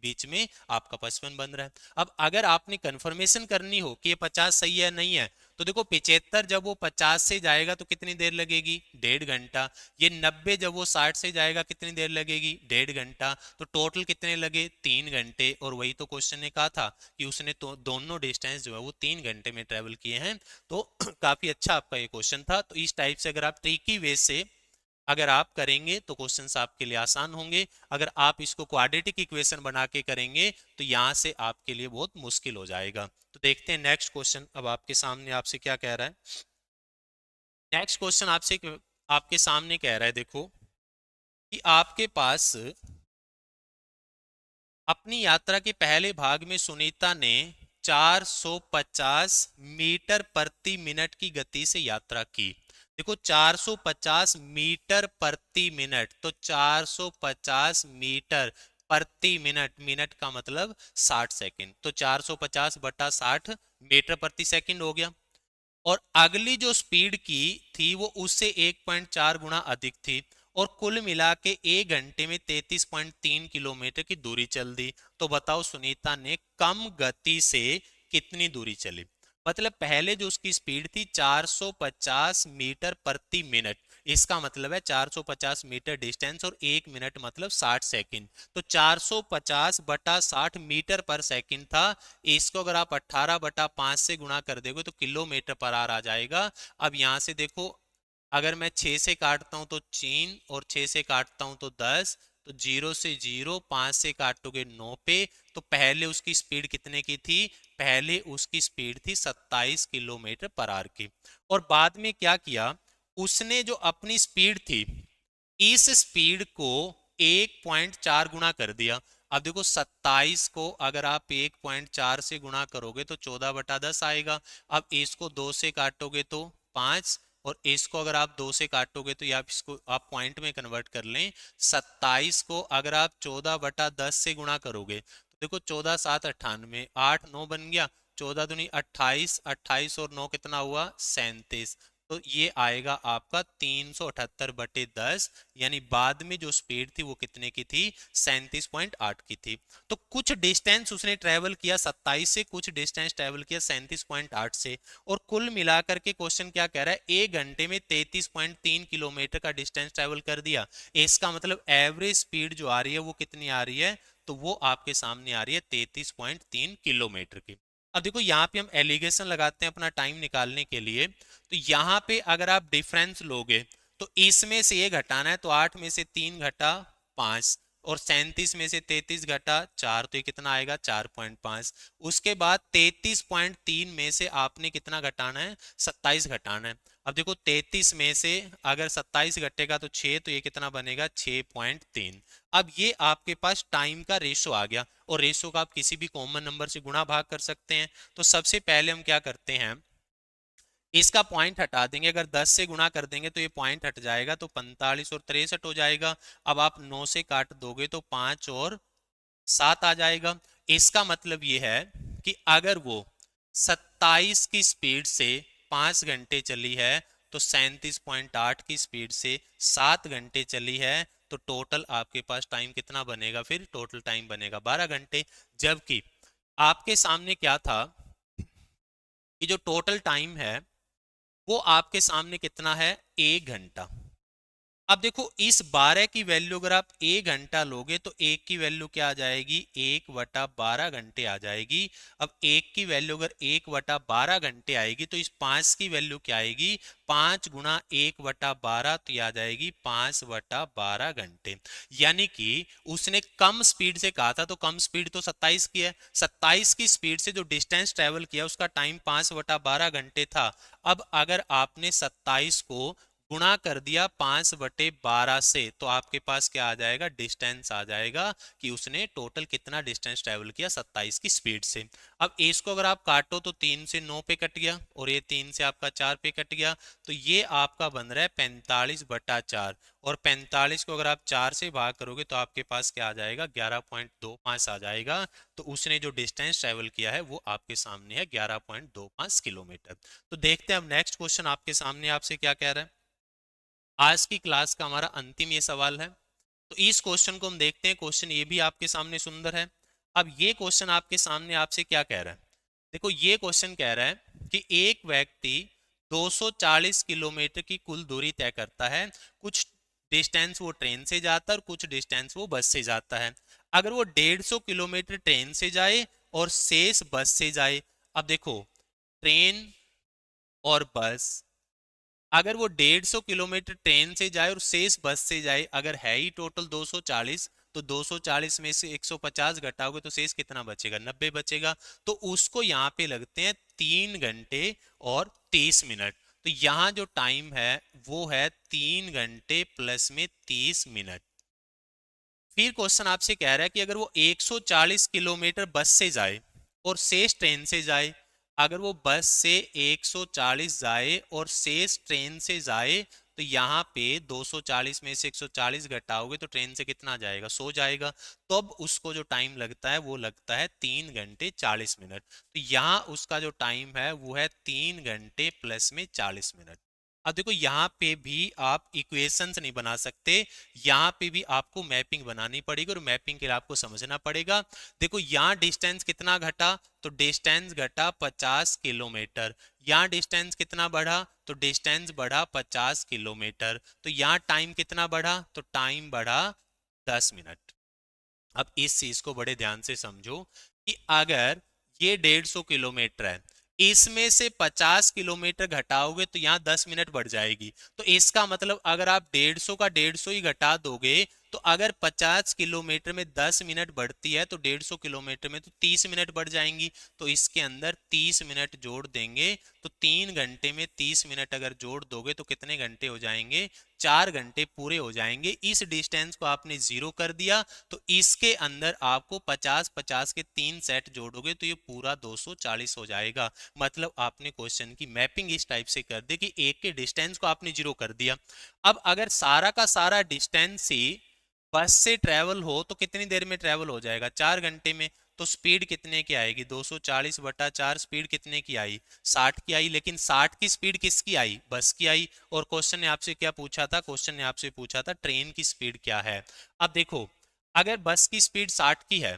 बीच में आपका 55 बन रहा है। अब अगर आपने कंफर्मेशन करनी हो कि ये 50 सही है नहीं है, तो देखो 75 जब वो 50 से जाएगा तो कितनी देर लगेगी? 1.5 घंटा। ये 90 जब वो 60 से जाएगा कितनी देर लगेगी? 1.5 घंटा। तो टोटल कितने लगे? 3 घंटे। और वही तो क्वेश्चन ने कहा था कि उसने तो दोनों डिस्टेंस जो है वो 3 घंटे में ट्रेवल किए हैं। तो काफी अच्छा आपका ये क्वेश्चन था। तो इस टाइप से अगर आप ट्रिकी वे से अगर आप करेंगे तो क्वेश्चंस आपके लिए आसान होंगे। अगर आप इसको क्वाड्रेटिक इक्वेशन बना के करेंगे तो यहाँ से आपके लिए बहुत मुश्किल हो जाएगा। तो देखते हैं नेक्स्ट क्वेश्चन अब आपके सामने आपसे क्या कह रहा है। नेक्स्ट क्वेश्चन आपसे आपके सामने कह रहा है, देखो कि आपके पास अपनी यात्रा के पहले भाग में सुनीता ने 450 मीटर प्रति मिनट की गति से यात्रा की। देखो 450 मीटर प्रति मिनट, तो 450 मीटर प्रति मिनट, मिनट का मतलब 60 सेकंड, तो 450 बटा 60 मीटर प्रति सेकंड हो गया। और अगली जो स्पीड की थी वो उससे 1.4 गुना अधिक थी, और कुल मिला के 1 घंटे में 33.3 किलोमीटर की दूरी चल दी। तो बताओ सुनीता ने कम गति से कितनी दूरी चली? मतलब पहले जो उसकी स्पीड थी 450 मीटर प्रति मिनट, इसका मतलब है 450 मीटर डिस्टेंस और 1 मिनट मतलब 60 सेकंड। तो 450 बटा 60 मीटर पर सेकंड था। इसको अगर आप 18 बटा 5 से गुणा कर दोगे तो किलोमीटर पर आवर आ जाएगा। अब यहां से देखो, अगर मैं 6 से काटता हूं तो 3, और 6 से काटता हूं तो 10, तो 0 से 0, 5 से काटोगे 9 पे। तो पहले उसकी स्पीड कितने की थी? पहले उसकी स्पीड थी 27 किलोमीटर पर आवर की। और बाद में क्या किया, उसने जो अपनी स्पीड थी, इस स्पीड को 1.4 गुना कर दिया। अब देखो 27 को अगर आप 1.4 से गुणा करोगे तो 14/10 आएगा। अब इसको 2 से काटोगे तो 5, और इसको अगर आप 2 से काटोगे तो आप इसको आप पॉइंट में कन्वर्ट कर लें। 27 को अगर आप 14/10 से गुणा करोगे तो देखो 14 7 98, 8 9 बन गया, 14 दूनी 28, 28 और 9 कितना हुआ? 37। तो ये आएगा आपका 378/10, यानी बाद में जो स्पीड थी वो कितने की थी? 37.8 की थी। तो कुछ डिस्टेंस उसने ट्रेवल किया 27 से, कुछ डिस्टेंस ट्रेवल किया 37.8 से, और कुल मिलाकर के क्वेश्चन क्या कह रहा है? 1 घंटे में 33.3 किलोमीटर का डिस्टेंस ट्रेवल कर दिया। इसका मतलब एवरेज स्पीड जो आ रही है वो कितनी आ रही है? तो वो आपके सामने आ रही है 33.3 किलोमीटर की। अब देखो यहाँ पे हम एलिगेशन लगाते हैं अपना टाइम निकालने के लिए। तो यहाँ पे अगर आप डिफरेंस लोगे तो इसमें से ये घटाना है, तो 8 में से 3 घटा 5, और 37 में से 33 घटा 4, तो ये कितना आएगा? 4.5। उसके बाद 33.3 में से आपने कितना घटाना है? 27 घटाना है। अब देखो 33 में से अगर 27 घटेगा तो 6, तो ये कितना बनेगा? 6.3। अब ये आपके पास टाइम का रेशो आ गया, और रेशो का आप किसी भी कॉमन नंबर से गुणा भाग कर सकते हैं। तो सबसे पहले हम क्या करते हैं, इसका पॉइंट हटा देंगे। अगर 10 से गुणा कर देंगे तो ये पॉइंट हट जाएगा, तो 45 और 63 हो जाएगा। अब आप 9 से काट दोगे तो 5 और 7 आ जाएगा। इसका मतलब ये है कि अगर वो 27 की स्पीड से 5 घंटे चली है, तो 37.8 की स्पीड से 7 घंटे चली है, तो टोटल आपके पास टाइम कितना बनेगा? फिर टोटल टाइम बनेगा 12 घंटे। जबकि आपके सामने क्या था, कि जो टोटल टाइम है वो आपके सामने कितना है, 1 घंटा। अब देखो इस 12 की वैल्यू अगर आप 1 घंटा लोगे तो 1 की वैल्यू क्या आ जाएगी, 1/12 घंटे आ जाएगी। अब 1 की वैल्यू अगर 1/12 घंटे आएगी तो इस 5 की वैल्यू क्या आएगी, 5 गुणा 1/12, तो यह आ जाएगी 5/12 घंटे। यानी कि उसने कम स्पीड से कहा था, तो कम स्पीड तो 27 की है, 27 की स्पीड से जो डिस्टेंस ट्रेवल किया उसका टाइम 5/12 घंटे था। अब अगर आपने 27 को गुणा कर दिया 5/12 से, तो आपके पास क्या आ जाएगा, डिस्टेंस आ जाएगा कि उसने टोटल कितना डिस्टेंस ट्रेवल किया 27 की स्पीड से। अब इसको अगर आप काटो तो 3 से 9 पे कट गया और ये 3 से आपका 4 पे कट गया, तो ये आपका बन रहा है 45/4। और 45 को अगर आप 4 से भाग करोगे तो आपके पास क्या आ जाएगा, 11.25 आ जाएगा। तो उसने जो डिस्टेंस ट्रेवल किया है वो आपके सामने है 11.25 किलोमीटर। तो देखते हैं अब नेक्स्ट क्वेश्चन आपके सामने आपसे क्या कह रहा है। आज की क्लास का हमारा अंतिम ये सवाल है। तो इस क्वेश्चन को हम देखते हैं, क्वेश्चन ये भी आपके सामने सुंदर है। अब ये क्वेश्चन आपके सामने आपसे क्या कह रहा है, देखो ये क्वेश्चन कह रहा है कि एक व्यक्ति 240 किलोमीटर की कुल दूरी तय करता है। कुछ डिस्टेंस वो ट्रेन से जाता है और कुछ डिस्टेंस वो बस से जाता है। अगर वो 150 किलोमीटर ट्रेन से जाए और शेष बस से जाए, अब देखो ट्रेन और बस, अगर वो 150 किलोमीटर ट्रेन से जाए और शेष बस से जाए, अगर है ही टोटल 240, तो 240 में से 150 घटाओगे तो शेष कितना बचेगा, 90 बचेगा। तो उसको यहाँ पे लगते हैं 3 घंटे और 30 मिनट। तो यहाँ जो टाइम है वो है 3 घंटे प्लस में 30 मिनट। फिर क्वेश्चन आपसे कह रहा है कि अगर वो 140 किलोमीटर बस से जाए और शेष ट्रेन से जाए, अगर वो बस से 140 जाए और शेष ट्रेन से जाए, तो यहाँ पे 240 में से 140 घटाओगे तो ट्रेन से कितना जाएगा, 100 जाएगा। तो अब उसको जो टाइम लगता है वो लगता है 3 घंटे 40 मिनट। तो यहाँ उसका जो टाइम है वो है 3 घंटे प्लस में 40 मिनट। अब देखो यहाँ पे भी आप इक्वेशंस नहीं बना सकते, यहाँ पे भी आपको मैपिंग बनानी पड़ेगी और मैपिंग के लिए आपको समझना पड़ेगा। देखो यहाँ डिस्टेंस कितना घटा, तो डिस्टेंस घटा 50 किलोमीटर। यहाँ डिस्टेंस कितना बढ़ा, तो डिस्टेंस बढ़ा 50 किलोमीटर। तो यहाँ टाइम कितना बढ़ा, तो टाइम बढ़ा 10 मिनट। अब इस चीज को बड़े ध्यान से समझो कि अगर ये 150 किलोमीटर है, इसमें से 50 किलोमीटर घटाओगे तो यहाँ 10 मिनट बढ़ जाएगी। तो इसका मतलब अगर आप 150 का 150 ही घटा दोगे, तो अगर 50 किलोमीटर में 10 मिनट बढ़ती है तो 150 किलोमीटर में तो 30 मिनट बढ़ जाएंगी। तो इसके अंदर 30 मिनट जोड़ देंगे, तो 3 घंटे में 30 मिनट अगर जोड़ दोगे तो कितने घंटे हो जाएंगे, 4 घंटे पूरे हो जाएंगे। इस डिस्टेंस को आपने जीरो कर दिया, तो इसके अंदर आपको 50-50 के 3 सेट जोड़ोगे तो ये पूरा 240 हो जाएगा। मतलब आपने क्वेश्चन की मैपिंग इस टाइप से कर दी कि एक के डिस्टेंस को आपने जीरो कर दिया। अब अगर सारा का सारा डिस्टेंस ही बस से ट्रेवल हो तो कितनी देर में ट्रेवल हो जाएगा, 4 घंटे में। तो स्पीड कितने की आएगी, 240/4, स्पीड कितने की आई, 60 की आई। लेकिन 60 की स्पीड किसकी आई, बस की आई। और क्वेश्चन ने आपसे क्या पूछा था, क्वेश्चन ने आपसे पूछा था ट्रेन की स्पीड क्या है। अब देखो अगर बस की स्पीड 60 की है,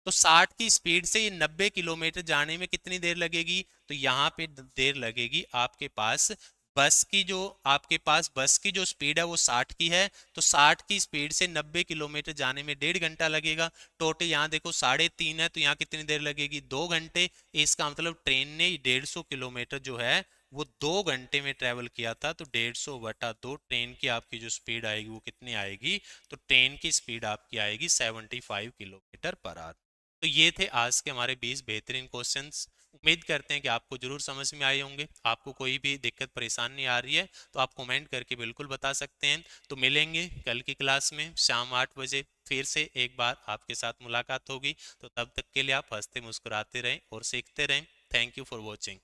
तो 60 की स्पीड से ये 90 किलोमीटर जाने में कितनी देर लगेगी, तो यहाँ पे देर लगेगी आपके पास, बस की जो आपके पास बस की जो स्पीड है वो 60 की है, तो 60 की स्पीड से 90 किलोमीटर जाने में 1.5 घंटा लगेगा। टोटल यहाँ देखो 3.5 है, तो यहाँ कितनी देर लगेगी, 2 घंटे। इसका मतलब ट्रेन ने 150 किलोमीटर जो है वो 2 घंटे में ट्रेवल किया था। तो 150/2 ट्रेन की आपकी जो स्पीड आएगी वो कितनी आएगी, तो ट्रेन की स्पीड आपकी आएगी 75 किलोमीटर पर आवर। तो ये थे आज के हमारे 20 बेहतरीन क्वेश्चंस। उम्मीद करते हैं कि आपको जरूर समझ में आए होंगे। आपको कोई भी दिक्कत परेशानी आ रही है तो आप कमेंट करके बिल्कुल बता सकते हैं। तो मिलेंगे कल की क्लास में शाम 8 बजे, फिर से एक बार आपके साथ मुलाकात होगी। तो तब तक के लिए आप हंसते मुस्कुराते रहें और सीखते रहें। Thank you for watching.